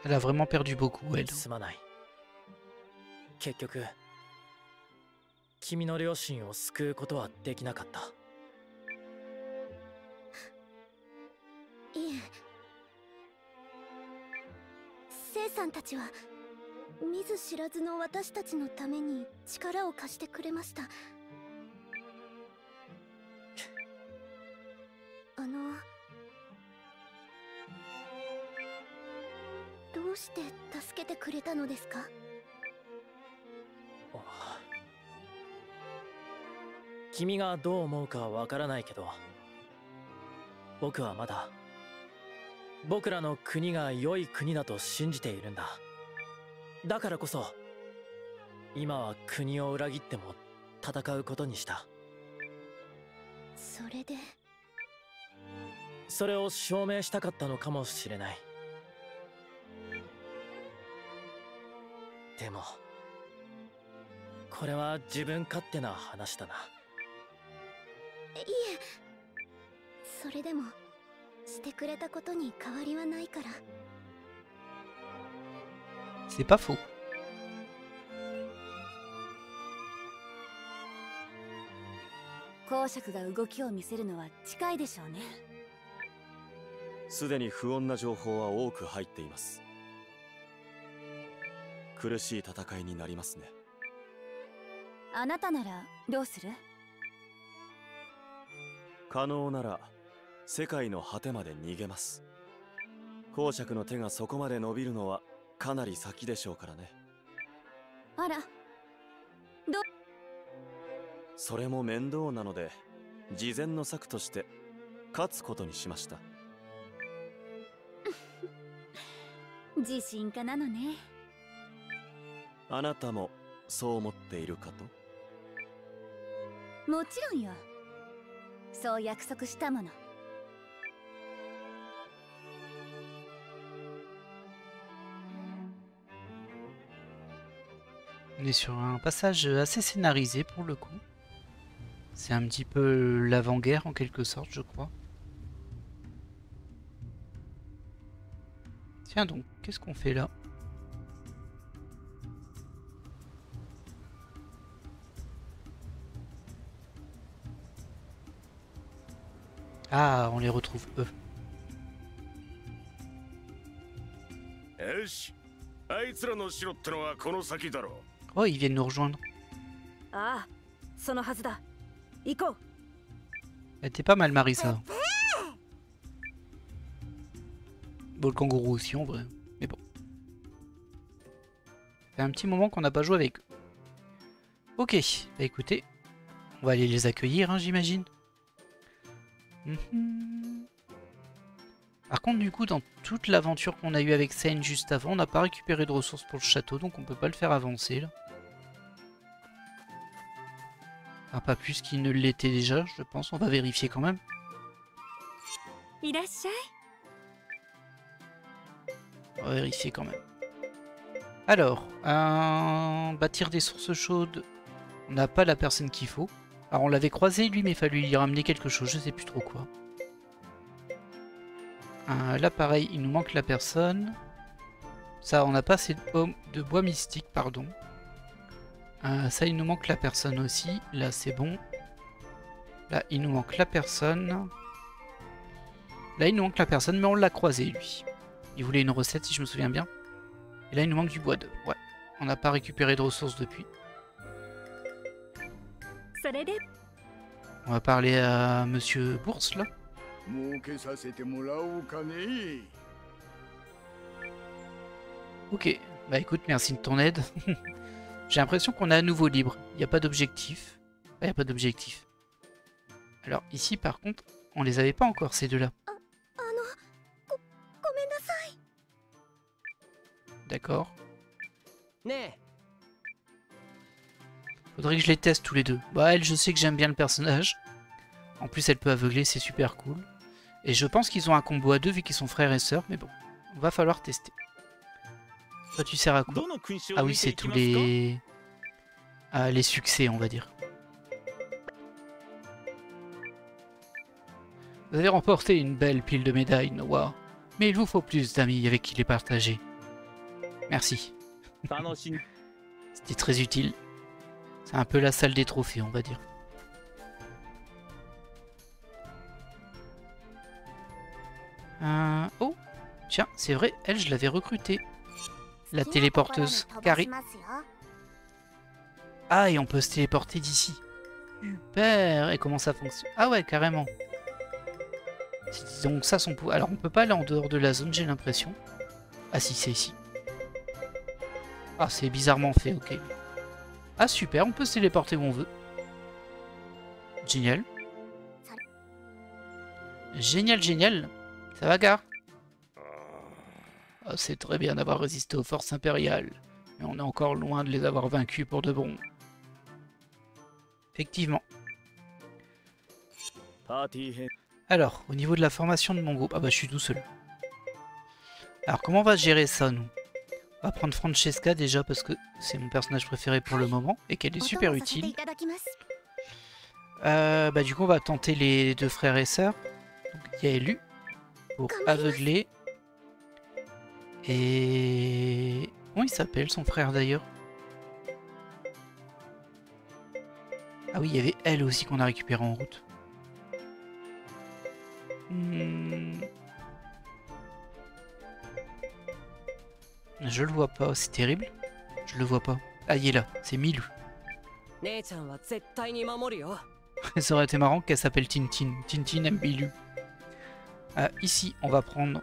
Elle a vraiment perdu beaucoup, elle. すまない。結局、君の両親を救うことはできなかった。いえ、聖さんたちは見ず知らずの私たちのために力を貸してくれました。どうして助けてくれたのですか？君がどう思うかわからないけど、僕はまだ僕らの国が良い国だと信じているんだ。だからこそ今は国を裏切っても戦うことにした。それでそれを証明したかったのかもしれない。でもこれは自分勝手な話だな。いえ、それでもしてくれたことに変わりはないから。C'est pas faux. 公爵が動きを見せるのは近いでしょうね。すでに不穏な情報は多く入っています。苦しい戦いになりますね。あなたならどうする？可能なら世界の果てまで逃げます。公爵の手がそこまで伸びるのはかなり先でしょうからね。あら、それも面倒なので事前の策として勝つことにしました。自信家なのね。あなたもそう思っているかと？もちろんよ。そう約束したもの。On est sur un passage assez scénarisé pour le coup. C'est un petit peu l'avant-guerre en quelque sorte, je crois. Tiens donc, qu'est-ce qu'on fait là? Ah, on les retrouve eux. Oh, ils viennent nous rejoindre. Ah, Elle était pas mal Marissa. Bon, le kangourou aussi en vrai, mais bon. Ça fait un petit moment qu'on n'a pas joué avec eux. Ok, bah écoutez, on va aller les accueillir, hein, j'imagine. Par contre, du coup, dans toute l'aventure qu'on a eue avec Seine juste avant, on n'a pas récupéré de ressources pour le château, donc on peut pas le faire avancer là. Ah, pas plus qu'il ne l'était déjà, je pense. On va vérifier quand même. On va vérifier quand même. Alors, bâtir des sources chaudes. On n'a pas la personne qu'il faut. Alors on l'avait croisé lui, mais il fallait lui ramener quelque chose, je sais plus trop quoi. Là pareil, il nous manque la personne. Ça, on n'a pas assez de bois mystique, pardon. Ça, il nous manque la personne aussi. Là, c'est bon. Là, il nous manque la personne. Là, il nous manque la personne, mais on l'a croisé, lui. Il voulait une recette, si je me souviens bien. Et là, il nous manque du bois d'œuvre. Ouais, on n'a pas récupéré de ressources depuis. On va parler à Monsieur Bourse, là. Ok, bah écoute, merci de ton aide. J'ai l'impression qu'on est à nouveau libre. Il n'y a pas d'objectif. Il n'y a pas d'objectif. Alors ici, par contre, on les avait pas encore, ces deux-là. D'accord. Faudrait que je les teste tous les deux. Bah elle, je sais que j'aime bien le personnage. En plus, elle peut aveugler, c'est super cool. Et je pense qu'ils ont un combo à deux vu qu'ils sont frères et sœurs. Mais bon, va falloir tester. Toi, tu sers à quoi? Ah oui, c'est tous les succès, on va dire. Vous avez remporté une belle pile de médailles, Noah. Mais il vous faut plus d'amis avec qui les partager. Merci. C'était très utile. C'est un peu la salle des trophées, on va dire. Oh, tiens, c'est vrai, elle, je l'avais recrutée. La téléporteuse, Kari. Ah, et on peut se téléporter d'ici. Super. Et comment ça fonctionne? Ah ouais, carrément. Donc ça, son pouvoir. Alors, on peut pas aller en dehors de la zone, j'ai l'impression. Ah si, c'est ici. Ah, c'est bizarrement fait, ok. Ah, super, on peut se téléporter où on veut. Génial. Génial, génial. Ça va, Gar? Oh, c'est très bien d'avoir résisté aux forces impériales. Mais on est encore loin de les avoir vaincus pour de bon. Effectivement. Alors, au niveau de la formation de mon groupe... Ah bah, je suis tout seul. Alors, comment on va gérer ça, nous? On va prendre Francesca déjà parce que c'est mon personnage préféré pour le moment et qu'elle est super utile. Bah du coup on va tenter les deux frères et sœurs. Donc il y a Élu pour aveugler. Et... comment il s'appelle son frère d'ailleurs? Ah oui, il y avait elle aussi qu'on a récupéré en route. Je le vois pas, c'est terrible. Je le vois pas. Ah, il est là, c'est Milu. Ça aurait été marrant qu'elle s'appelle Tintin. Tintin aime Milu. Ici, on va prendre...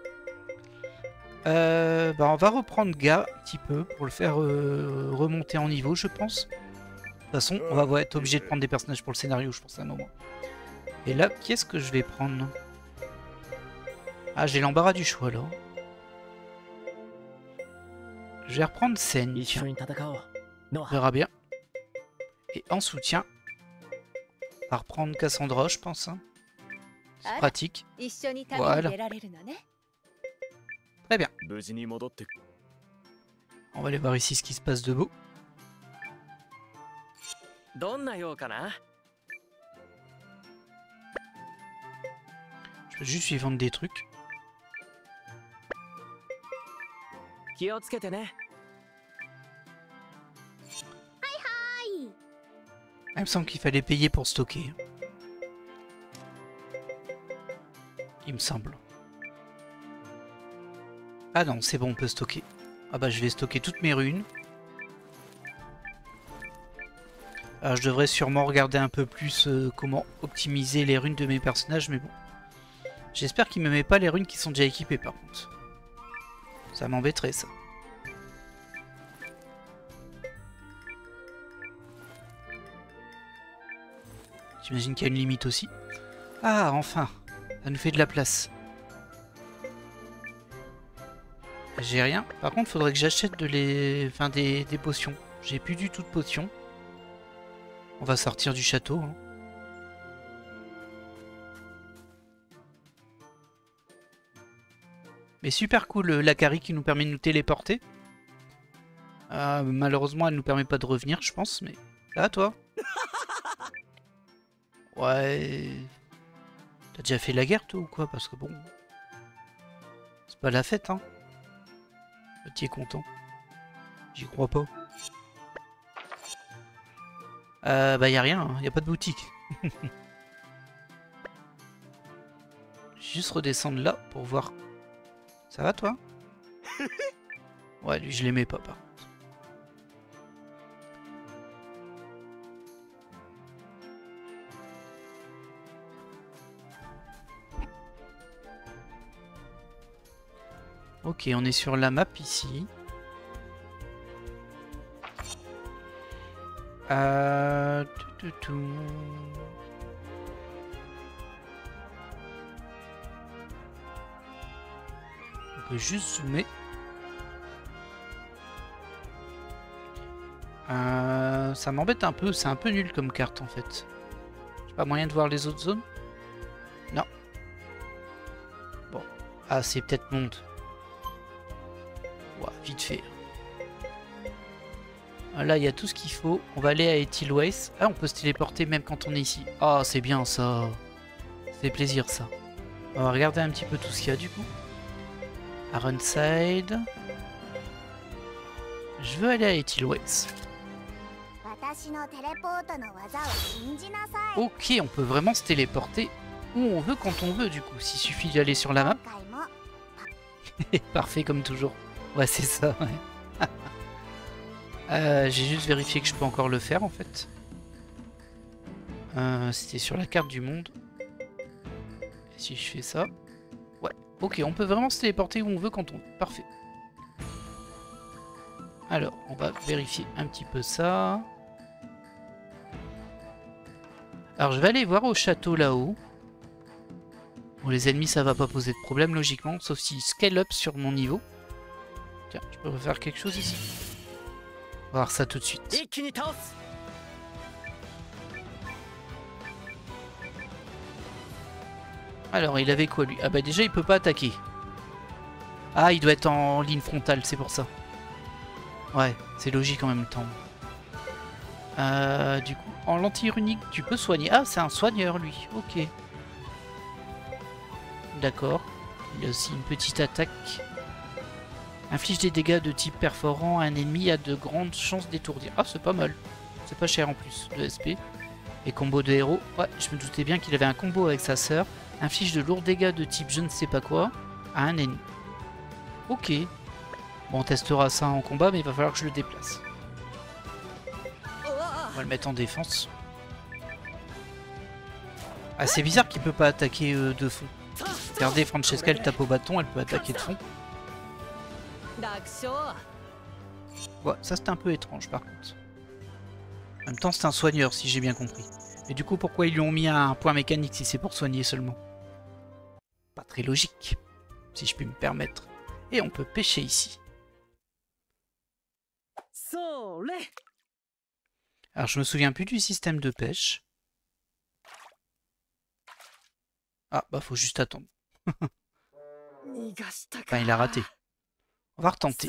bah, on va reprendre Ga un petit peu pour le faire remonter en niveau, je pense. De toute façon, on va être obligé de prendre des personnages pour le scénario, je pense, à un moment. Et là, qu'est-ce que je vais prendre? Ah, j'ai l'embarras du choix, là. Je vais reprendre Sen. On verra bien. Et en soutien, on va reprendre Cassandra, je pense. Hein. C'est pratique. Voilà. Très bien. On va aller voir ici ce qui se passe de beau. Je peux juste lui vendre des trucs. Il me semble qu'il fallait payer pour stocker. Il me semble. Ah non, c'est bon, on peut stocker. Ah bah je vais stocker toutes mes runes. Alors je devrais sûrement regarder un peu plus comment optimiser les runes de mes personnages, mais bon. J'espère qu'il ne me met pas les runes qui sont déjà équipées par contre. Ça m'embêterait ça. J'imagine qu'il y a une limite aussi. Ah, enfin! Ça nous fait de la place. J'ai rien. Par contre, il faudrait que j'achète des potions. J'ai plus du tout de potions. On va sortir du château. Hein. Mais super cool la Kari qui nous permet de nous téléporter. Malheureusement, elle nous permet pas de revenir, je pense. Mais ça va, toi? Ouais. T'as déjà fait la guerre, toi, ou quoi? Parce que bon... c'est pas la fête, hein. Tu es content. J'y crois pas. Bah, y a rien, hein. Y a pas de boutique. Juste redescendre là pour voir. Ça va, toi? Ouais, lui, je l'aimais pas, par contre. Ok, on est sur la map ici. Tout. On peut juste zoomer. Ça m'embête un peu, c'est un peu nul comme carte en fait. J'ai pas moyen de voir les autres zones? Non. Bon. Ah, c'est peut-être monde. Ouais, vite fait. Là, il y a tout ce qu'il faut. On va aller à Etilways. Ah, on peut se téléporter même quand on est ici. Ah, c'est bien ça. Ça fait plaisir ça. On va regarder un petit peu tout ce qu'il y a du coup. Aronside. Je veux aller à Etilways. Ok, on peut vraiment se téléporter où on veut quand on veut du coup. S'il suffit d'aller sur la map. Parfait comme toujours. Ouais, c'est ça, ouais. J'ai juste vérifié que je peux encore le faire en fait. C'était sur la carte du monde. Et si je fais ça... Ouais, ok, on peut vraiment se téléporter où on veut quand on veut. Parfait. Alors, on va vérifier un petit peu ça. Alors, je vais aller voir au château là-haut. Bon, les ennemis, ça va pas poser de problème logiquement, sauf s'ils scale up sur mon niveau. Tiens, je peux refaire quelque chose ici. On va voir ça tout de suite. Alors, il avait quoi lui? Ah bah déjà, il peut pas attaquer. Ah, il doit être en ligne frontale, c'est pour ça. Ouais, c'est logique en même temps. Du coup, en lentille unique, tu peux soigner. Ah, c'est un soigneur lui. Ok. D'accord. Il a aussi une petite attaque. Inflige des dégâts de type perforant à un ennemi a de grandes chances d'étourdir. Ah, c'est pas mal. C'est pas cher en plus de SP. Et combo de héros. Ouais, je me doutais bien qu'il avait un combo avec sa sœur. Inflige de lourds dégâts de type je ne sais pas quoi à un ennemi. Ok. Bon, on testera ça en combat, mais il va falloir que je le déplace. On va le mettre en défense. Ah, c'est bizarre qu'il peut pas attaquer de fond. Regardez, Francesca, elle tape au bâton, elle peut attaquer de fond. Ouais, ça c'est un peu étrange par contre. En même temps, c'est un soigneur si j'ai bien compris. Et du coup, pourquoi ils lui ont mis un point mécanique si c'est pour soigner seulement? Pas très logique, si je puis me permettre. Et on peut pêcher ici. Alors, je me souviens plus du système de pêche. Ah, bah faut juste attendre. Enfin, il a raté. On va retenter.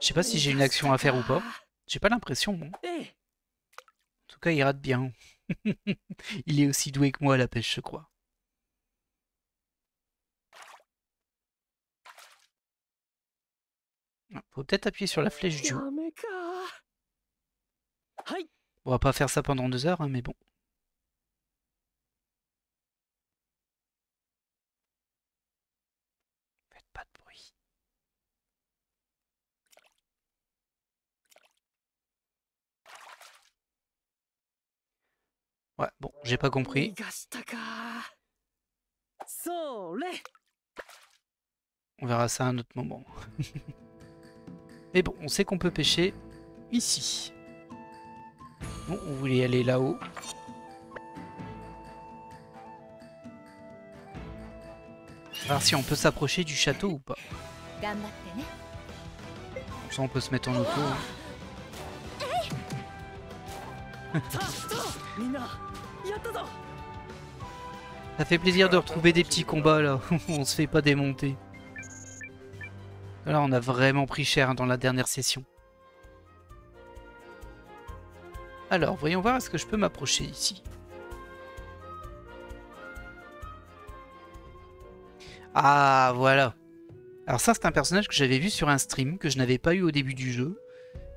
Je sais pas si j'ai une action à faire ou pas. J'ai pas l'impression. Bon. En tout cas, il rate bien. Il est aussi doué que moi à la pêche, je crois. Faut peut-être appuyer sur la flèche du haut. On va pas faire ça pendant 2 heures, hein, mais bon. Faites pas de bruit. Ouais, bon, j'ai pas compris. On verra ça à un autre moment. Mais bon, on sait qu'on peut pêcher ici. Bon, on voulait aller là-haut. Alors si on peut s'approcher du château ou pas. Comme ça on peut se mettre en auto. Ça fait plaisir de retrouver des petits combats là. On se fait pas démonter. Là on a vraiment pris cher hein, dans la dernière session. Alors voyons voir, est-ce que je peux m'approcher ici? Ah voilà. Alors ça c'est un personnage que j'avais vu sur un stream, que je n'avais pas eu au début du jeu.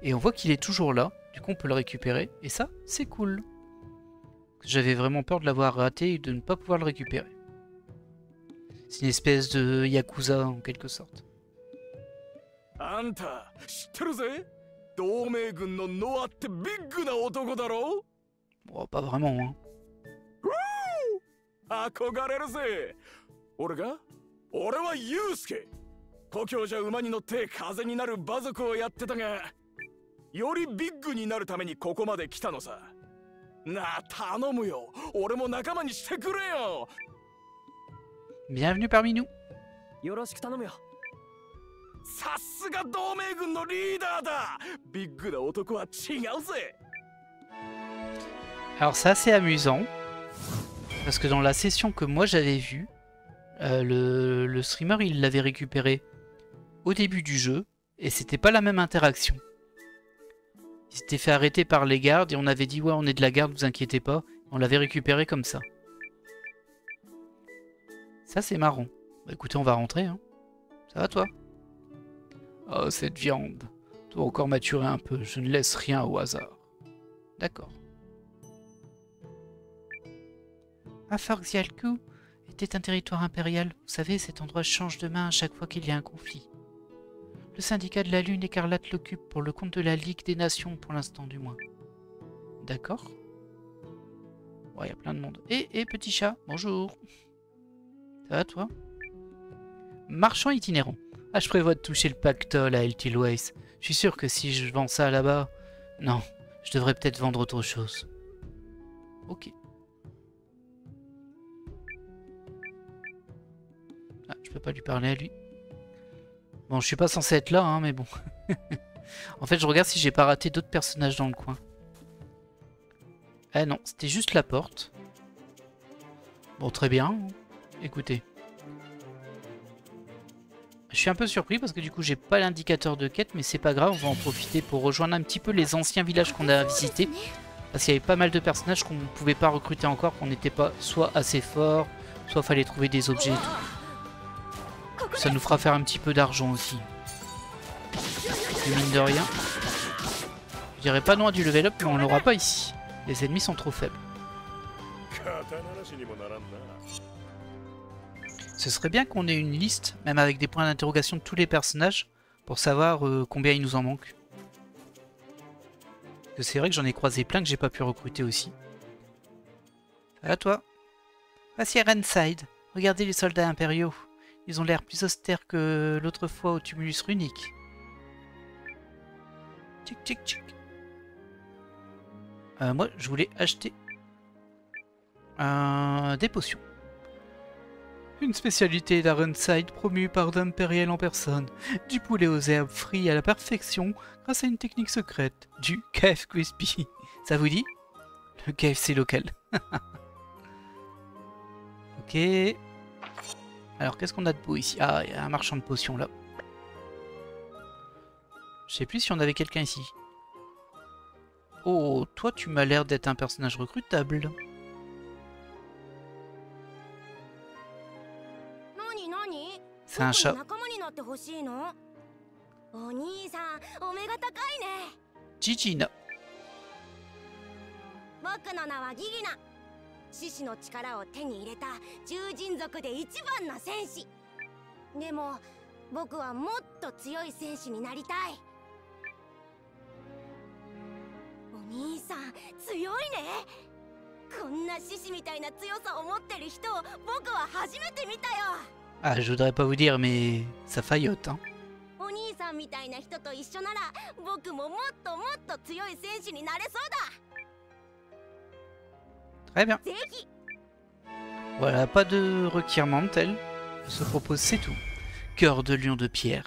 Et on voit qu'il est toujours là, du coup on peut le récupérer. Et ça c'est cool. J'avais vraiment peur de l'avoir raté et de ne pas pouvoir le récupérer. C'est une espèce de Yakuza en quelque sorte. Anta, 知ってるぜ。同盟軍のノアってビッグな男だろ。Bon, pas vraiment, hein. 憧れるぜ。俺はユウスケ。故郷じゃ馬に乗って風になる馬族をやってたが、よりビッグになるためにここまで来たのさ。なあ、頼むよ。俺も仲間にしてくれよ。Bienvenue parmi nous. よろしく頼むよ。さすが同盟軍のリーダーだ。ビッグな男は違うぜ。Alors ça c'est amusant. Parce que dans la session que moi j'avais vue, le streamer il l'avait récupéré au début du jeu. Et c'était pas la même interaction. Il s'était fait arrêter par les gardes et on avait dit ouais on est de la garde, vous inquiétez pas. On l'avait récupéré comme ça. Ça c'est marrant. Bah, écoutez on va rentrer hein. Ça va toi? Oh cette viande doit encore maturer un peu, je ne laisse rien au hasard. D'accord. Afarxialku était un territoire impérial. Vous savez, cet endroit change de main à chaque fois qu'il y a un conflit. Le syndicat de la Lune écarlate l'occupe pour le compte de la Ligue des Nations, pour l'instant du moins. D'accord. Ouais, il y a plein de monde. Et petit chat, bonjour. Ça va toi? Marchand itinérant. Ah, je prévois de toucher le pactole à Eltilways. Je suis sûr que si je vends ça là-bas... Non, je devrais peut-être vendre autre chose. Ok. Ah, je peux pas lui parler à lui. Bon, je suis pas censé être là, hein, mais bon. En fait, je regarde si j'ai pas raté d'autres personnages dans le coin. Ah non, c'était juste la porte. Bon, très bien. Écoutez. Je suis un peu surpris parce que du coup, j'ai pas l'indicateur de quête, mais c'est pas grave, on va en profiter pour rejoindre un petit peu les anciens villages qu'on a visités. Parce qu'il y avait pas mal de personnages qu'on pouvait pas recruter encore, qu'on n'était pas soit assez fort, soit fallait trouver des objets et tout. Ça nous fera faire un petit peu d'argent aussi. Et mine de rien. Je dirais pas non à du level up, mais on l'aura pas ici. Les ennemis sont trop faibles. Ce serait bien qu'on ait une liste, même avec des points d'interrogation de tous les personnages, pour savoir combien il nous en manque. Parce que c'est vrai que j'en ai croisé plein que j'ai pas pu recruter aussi. Ça va toi? Voici Renside. Regardez les soldats impériaux. Ils ont l'air plus austères que l'autre fois au tumulus runique. Tchic tchic tchic. Moi, je voulais acheter des potions. Une spécialité d'Arenside promue par d'Impérial en personne. Du poulet aux herbes frites à la perfection grâce à une technique secrète. Du KF Crispy. Ça vous dit? Le KFC local. Ok. Alors, qu'est-ce qu'on a de beau ici? Ah, il y a un marchand de potions là. Je sais plus si on avait quelqu'un ici. Oh, toi, tu m'as l'air d'être un personnage recrutable. C'est un chat. Gigina. 獅子の力を手に入れた獣人族で一番の戦士。でも僕はもっと強い戦士になりたい。お兄さん強いね。こんな獅子みたいな強さを持ってる人を僕は初めて見たよ。Ah, je voudrais pas vous dire, mais ça faillote, hein. お兄さんみたいな人と一緒なら僕ももっともっと強い戦士になれそうだ。 Très bien. Voilà, pas de requirement tel. Se propose, c'est tout. Cœur de lion de pierre.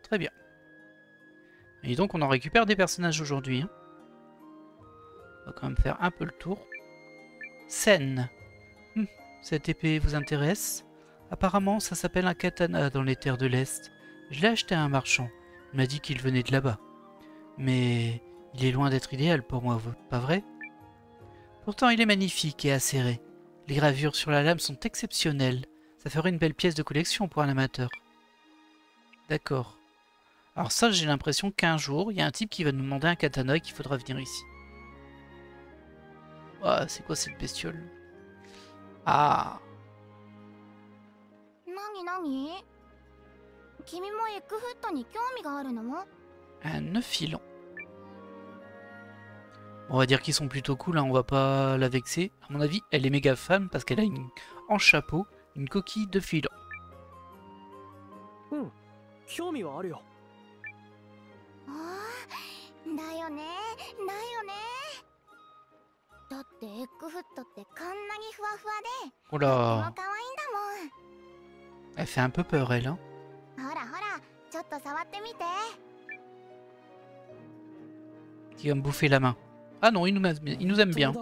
Très bien. Et donc on en récupère des personnages aujourd'hui. Hein. On va quand même faire un peu le tour. Scène. Cette épée vous intéresse? Apparemment, ça s'appelle un katana dans les terres de l'Est. Je l'ai acheté à un marchand. Il m'a dit qu'il venait de là-bas. Mais il est loin d'être idéal pour moi, pas vrai? Pourtant, il est magnifique et acéré. Les gravures sur la lame sont exceptionnelles. Ça ferait une belle pièce de collection pour un amateur. D'accord. Alors ça, j'ai l'impression qu'un jour, il y a un type qui va nous demander un katana et qu'il faudra venir ici. Ah, c'est quoi cette bestiole? Ah. Un filon. On va dire qu'ils sont plutôt cool, hein, on va pas la vexer. À mon avis, elle est méga fan parce qu'elle a en chapeau une coquille de filon. Oh là. Elle fait un peu peur, elle, hein. Qui va me bouffer la main. Ah non, il nous aime bien.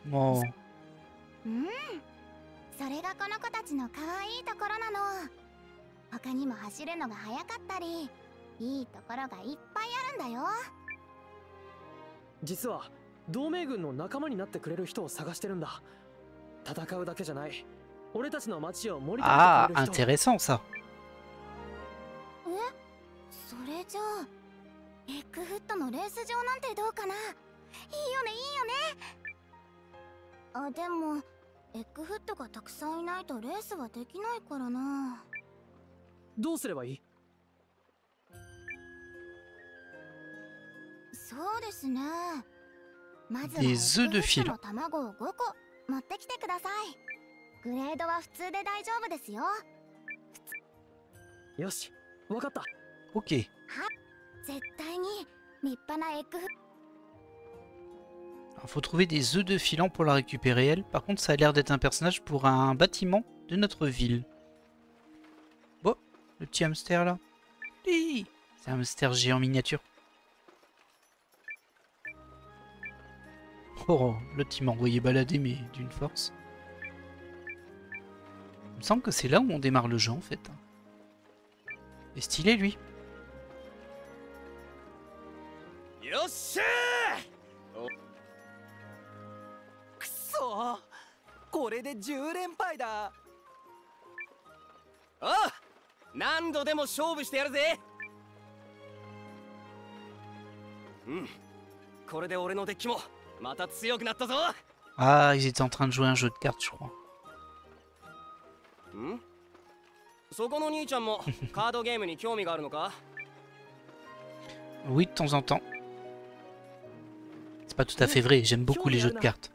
Bon. Ah, intéressant ça. Des œufs de filon. Ok. Il faut trouver des œufs de filon pour la récupérer elle. Par contre, ça a l'air d'être un personnage pour un bâtiment de notre ville. Bon, le petit hamster là. C'est un hamster géant miniature. Oh, l'autre il m'a envoyé balader mais d'une force. Il me semble que c'est là où on démarre le jeu en fait. Il est stylé lui. Ah, ils étaient en train de jouer un jeu de cartes, je crois. Oui, de temps en temps. C'est pas tout à fait vrai, j'aime beaucoup les jeux de cartes.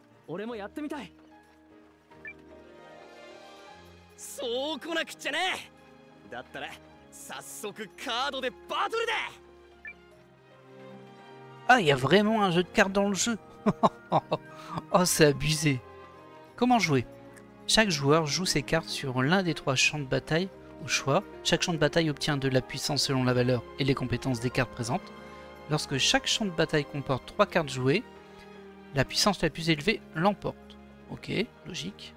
Ah, il y a vraiment un jeu de cartes dans le jeu. Oh, c'est abusé. Comment jouer? Chaque joueur joue ses cartes sur l'un des 3 champs de bataille au choix. Chaque champ de bataille obtient de la puissance selon la valeur et les compétences des cartes présentes. Lorsque chaque champ de bataille comporte 3 cartes jouées, la puissance la plus élevée l'emporte. Ok, logique.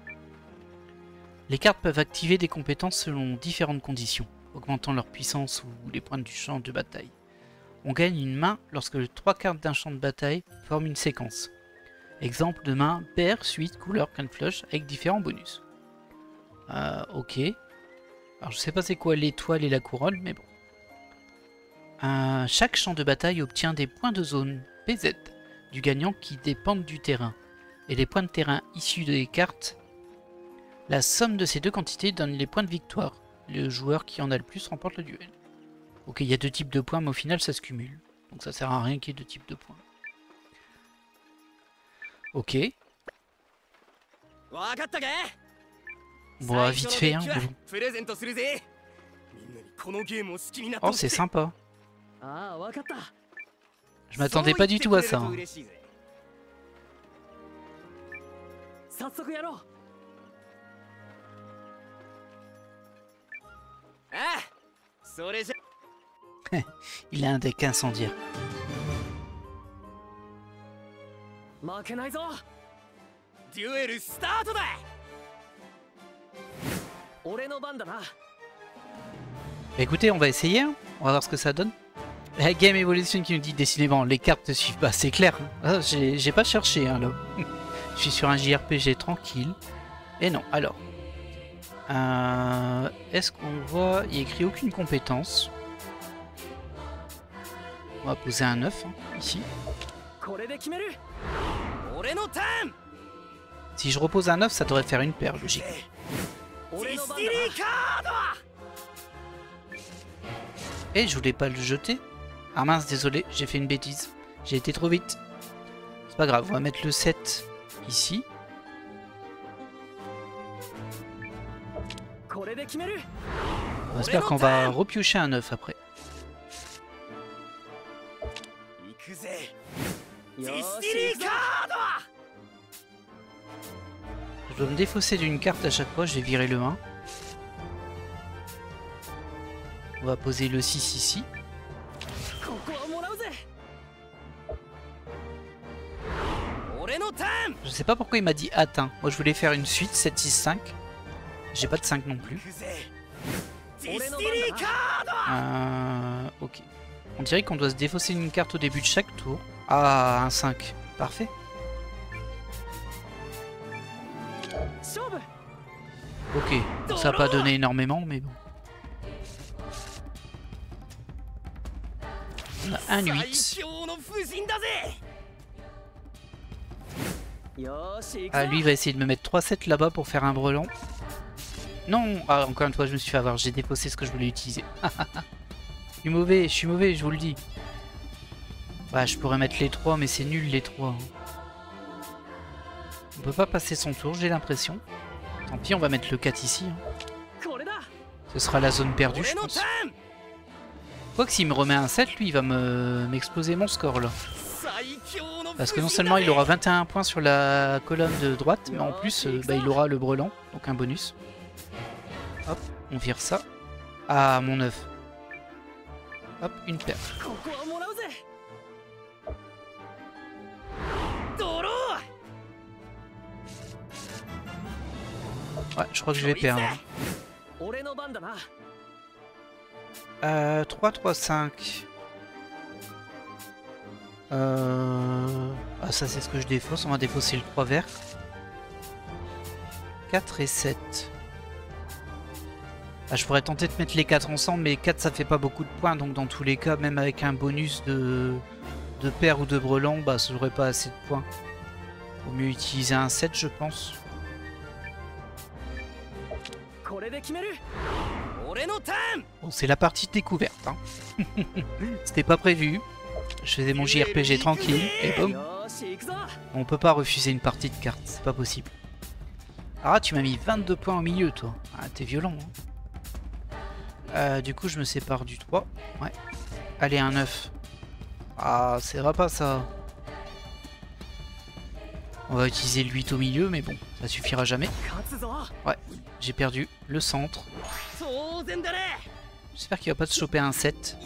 Les cartes peuvent activer des compétences selon différentes conditions, augmentant leur puissance ou les points du champ de bataille. On gagne une main lorsque les 3 cartes d'un champ de bataille forment une séquence. Exemple de main paire, suite, couleur, can flush avec différents bonus. Ok. Alors je sais pas c'est quoi l'étoile et la couronne, mais bon. Chaque champ de bataille obtient des points de zone PZ du gagnant qui dépendent du terrain. Et les points de terrain issus des cartes, la somme de ces deux quantités donne les points de victoire. Le joueur qui en a le plus remporte le duel. Ok, il y a 2 types de points, mais au final ça se cumule. Donc ça sert à rien qu'il y ait 2 types de points. Ok. Bon, vite fait, hein. Oh, c'est sympa. Je m'attendais pas du tout à ça. Hein. Il a un deck incendiaire. Écoutez, on va essayer, hein. On va voir ce que ça donne. La Game Evolution qui nous dit décidément les cartes ne suivent pas, c'est clair. Ah, j'ai pas cherché hein, là. Je suis sur un JRPG tranquille. Et non, alors. Est-ce qu'on voit... Il n'y a écrit aucune compétence. On va poser un 9 hein, ici. Si je repose un 9, ça devrait faire une paire, logique. Et je voulais pas le jeter. Ah mince, désolé, j'ai fait une bêtise. J'ai été trop vite. C'est pas grave, on va mettre le 7 ici. J'espère qu'on va repiocher un 9 après. Je dois me défausser d'une carte à chaque fois, je vais virer le 1. On va poser le 6 ici. Je sais pas pourquoi il m'a dit atteint. Moi je voulais faire une suite 7, 6, 5. J'ai pas de 5 non plus. Ok. On dirait qu'on doit se défausser une carte au début de chaque tour. Ah, un 5. Parfait. Ok. Bon, ça n'a pas donné énormément, mais bon. On a un 8. Ah, lui il va essayer de me mettre 3-7 là-bas pour faire un brelan. Non, ah, encore une fois je me suis fait avoir, j'ai défaussé ce que je voulais utiliser. je suis mauvais, je vous le dis. Bah, je pourrais mettre les 3, mais c'est nul les 3. On peut pas passer son tour, j'ai l'impression. Tant pis, on va mettre le 4 ici. Ce sera la zone perdue, je pense. Quoique s'il me remet un 7, lui il va m'exploser mon score là. Parce que non seulement il aura 21 points sur la colonne de droite, mais en plus bah, il aura le brelan, donc un bonus. Hop, on vire ça. Ah, mon 9. Hop, une paire. Ouais, je crois que je vais perdre. 3, 3, 5. Ah, ça c'est ce que je défausse. On va défausser le 3 vert. 4 et 7. Ah, je pourrais tenter de mettre les 4 ensemble, mais 4 ça fait pas beaucoup de points. Donc dans tous les cas, même avec un bonus de paire ou de brelan, bah ça n'aurait pas assez de points. Vaut mieux utiliser un 7 je pense. Bon, c'est la partie de découverte. Hein. C'était pas prévu. Je faisais mon JRPG tranquille et boum. On peut pas refuser une partie de cartes, c'est pas possible. Ah, tu m'as mis 22 points au milieu, toi. Ah, t'es violent. Hein. Du coup, je me sépare du 3. Ouais. Allez, un 9. Ah, c'est vrai pas ça. On va utiliser le 8 au milieu, mais bon, ça suffira jamais. Ouais, j'ai perdu le centre. J'espère qu'il va pas te choper un 7.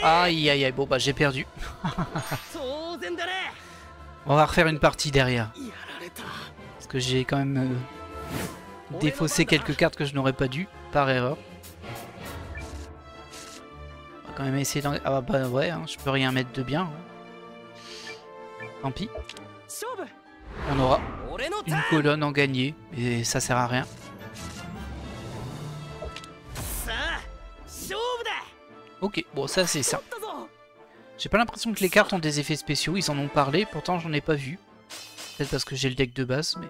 Aïe aïe aïe, bon bah j'ai perdu. On va refaire une partie derrière. Parce que j'ai quand même défaussé quelques cartes que je n'aurais pas dû, par erreur. On va quand même essayer d'en... Ah bah ouais, hein, je peux rien mettre de bien. Hein. Tant pis. On aura une colonne en gagné, et ça sert à rien. Ok, bon ça c'est ça. J'ai pas l'impression que les cartes ont des effets spéciaux, ils en ont parlé, pourtant j'en ai pas vu. Peut-être parce que j'ai le deck de base, mais...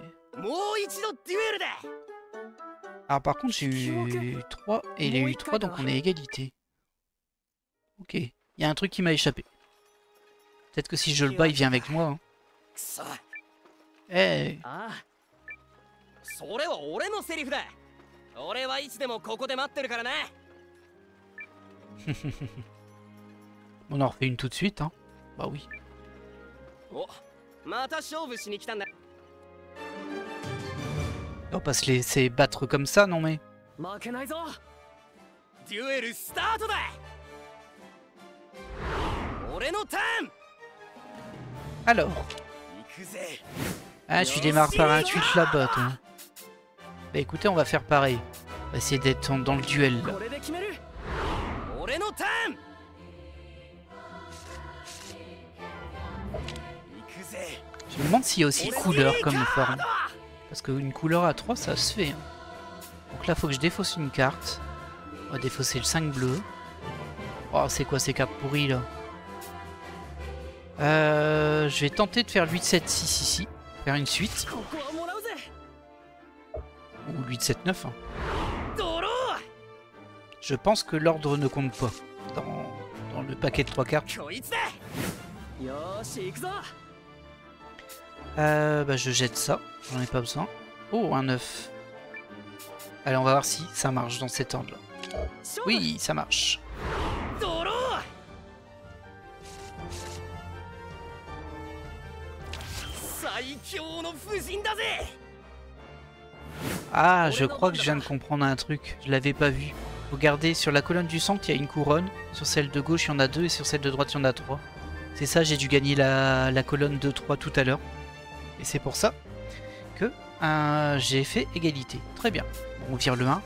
Alors par contre j'ai eu 3 et il a eu 3 donc on est égalité. Ok, il y a un truc qui m'a échappé. Peut-être que si je le bats il vient avec moi. Hein. Hey. On en refait une tout de suite, hein. Bah oui. On va pas se laisser battre comme ça, non mais. Alors. Ah, tu démarres par un 8 là-bas, toi. Bah écoutez, on va faire pareil. On va essayer d'être dans le duel, là. Je me demande s'il y a aussi couleur comme forme. Parce qu'une couleur à 3, ça se fait. Hein. Donc là, faut que je défausse une carte. On va défausser le 5 bleu. Oh, c'est quoi ces cartes pourries là? Je vais tenter de faire 8-7-6 ici. Faire une suite. Ou 8-7-9. Hein. Je pense que l'ordre ne compte pas dans le paquet de 3 cartes. Bah je jette ça, j'en ai pas besoin. Oh, un 9. Allez, on va voir si ça marche dans cet ordre là. Oui, ça marche. Ah, je crois que je viens de comprendre un truc, je l'avais pas vu. Regardez, sur la colonne du centre, il y a une couronne. Sur celle de gauche, il y en a 2 et sur celle de droite, il y en a 3. C'est ça, j'ai dû gagner la colonne 2-3 tout à l'heure. Et c'est pour ça que j'ai fait égalité. Très bien. Bon, on vire le 1.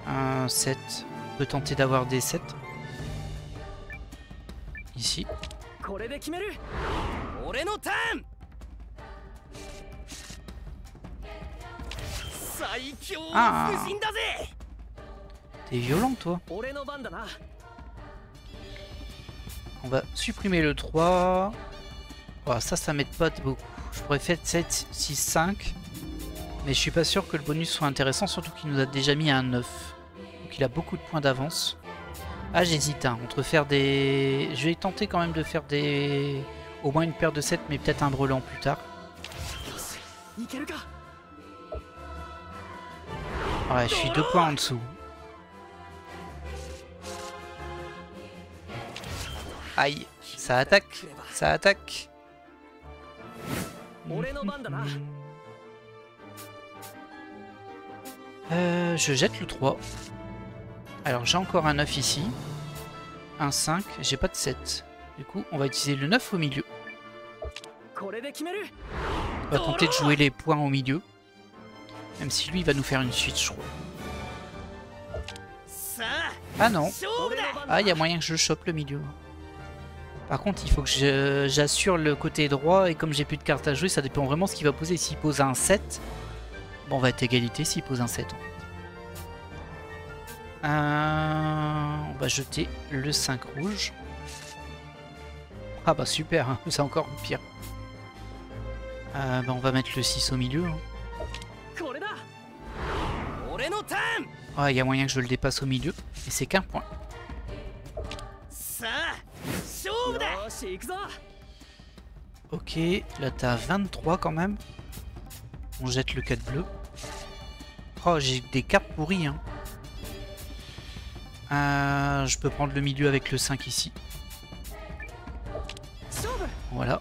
Un 7. On peut tenter d'avoir des 7. Ici. Ah. T'es violent, toi. On va supprimer le 3. Oh, ça m'aide pas beaucoup. Je pourrais faire 7, 6, 5. Mais je suis pas sûr que le bonus soit intéressant, surtout qu'il nous a déjà mis un 9. Donc il a beaucoup de points d'avance. Ah, j'hésite hein, entre faire des... Je vais tenter quand même de faire des... Au moins une paire de 7, mais peut-être un brelan plus tard. Ouais, je suis 2 points en dessous. Aïe, ça attaque, ça attaque. Je jette le 3. Alors j'ai encore un 9 ici. Un 5, j'ai pas de 7. Du coup, on va utiliser le 9 au milieu. On va tenter de jouer les points au milieu. Même si lui, il va nous faire une suite, je crois. Ah non. Ah, il y a moyen que je chope le milieu. Par contre, il faut que j'assure le côté droit. Et comme j'ai plus de cartes à jouer, ça dépend vraiment de ce qu'il va poser. S'il pose un 7, bon, on va être égalité s'il pose un 7. On va jeter le 5 rouge. Ah bah super, hein. C'est encore pire. Bah on va mettre le 6 au milieu. Hein. Ah, il y a moyen que je le dépasse au milieu. Et c'est qu'un point. Ok, là t'as 23 quand même. On jette le 4 bleu. Oh, j'ai des cartes pourries. Hein. Je peux prendre le milieu avec le 5 ici. Voilà.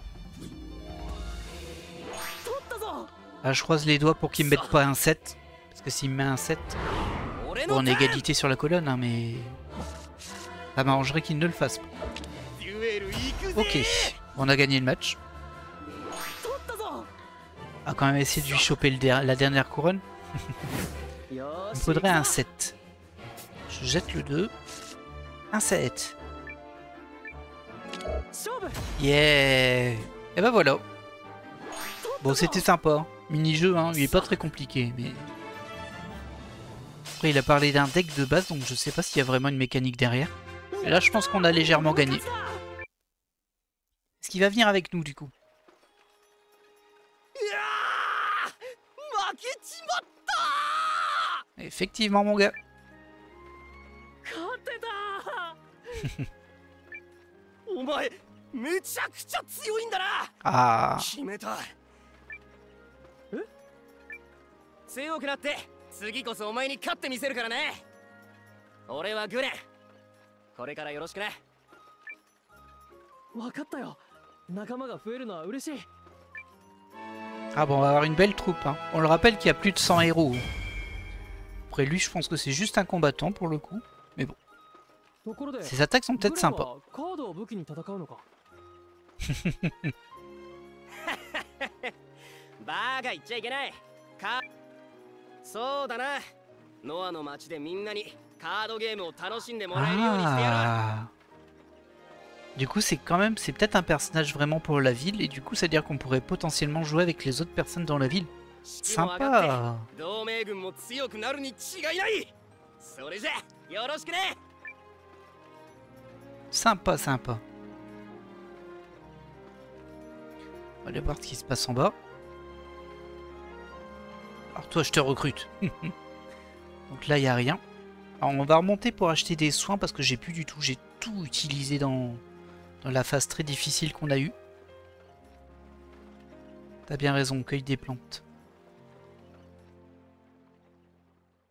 Ah, je croise les doigts pour qu'il me mette pas un 7. Parce que s'il me met un 7... Bon, on est égalité sur la colonne, hein, mais... Ça m'arrangerait qu'il ne le fasse pas. Ok, on a gagné le match. On va quand même essayer de lui choper la dernière couronne. Il me faudrait un 7. Je jette le 2. Un 7. Yeah. Et ben voilà. Bon, c'était sympa. Mini-jeu, hein. Il est pas très compliqué, mais... Après, il a parlé d'un deck de base, donc je sais pas s'il y a vraiment une mécanique derrière. Et là, je pense qu'on a légèrement gagné. Est-ce qu'il va venir avec nous, du coup? Effectivement, mon gars. Ah. 強くなって次こそお前に勝ってみせるからね。俺はグレン。これからよろしくね。わかったよ。仲間が増えるのは嬉しい。 Ah bon, on va avoir une belle troupe. Hein. On le rappelle qu'il y a plus de 100 héros. Après lui, je pense que c'est juste un combattant pour le coup. Mais bon. Ses attaques sont peut-être sympas. バカ言っちゃいけない。そうだな。ノアの街でみんなにカードゲームを楽しんでもらえるようにしてやる。Du coup, c'est peut-être un personnage vraiment pour la ville, et du coup, ça veut dire qu'on pourrait potentiellement jouer avec les autres personnes dans la ville. Sympa. Sympa, sympa. On va aller voir ce qui se passe en bas. Alors toi, je te recrute. Donc là, il n'y a rien. Alors on va remonter pour acheter des soins parce que j'ai plus du tout. J'ai tout utilisé dans la phase très difficile qu'on a eue. T'as bien raison, cueille des plantes.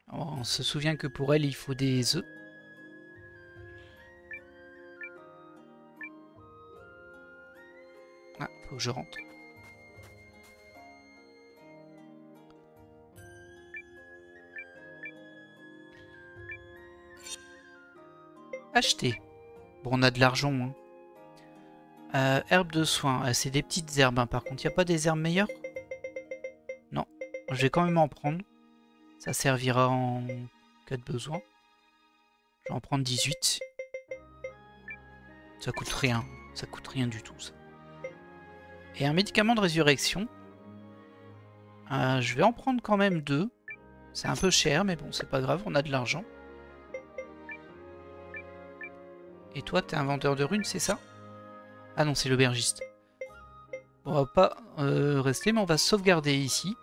Alors, on se souvient que pour elle, il faut des œufs. Ah, faut que je rentre. Acheter. Bon, on a de l'argent. Hein. Herbes de soins. C'est des petites herbes. Hein. Par contre, il n'y a pas des herbes meilleures? Non. Je vais quand même en prendre. Ça servira en cas de besoin. Je vais en prendre 18. Ça coûte rien. Ça coûte rien du tout, ça. Et un médicament de résurrection. Je vais en prendre quand même 2. C'est un peu cher, mais bon, c'est pas grave. On a de l'argent. Et toi, t'es un vendeur de runes, c'est ça? Ah non, c'est l'aubergiste. On va pas rester, mais on va sauvegarder ici.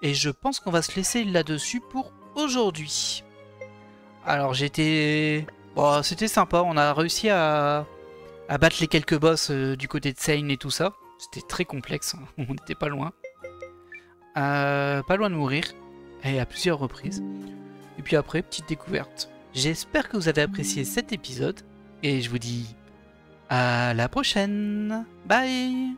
Et je pense qu'on va se laisser là-dessus pour aujourd'hui. Alors, bon, c'était sympa. On a réussi à battre les quelques boss du côté de Seine et tout ça. C'était très complexe. On n'était pas loin. Pas loin de mourir. Et à plusieurs reprises. Et puis après, petite découverte. J'espère que vous avez apprécié cet épisode. Et je vous dis à la prochaine. Bye!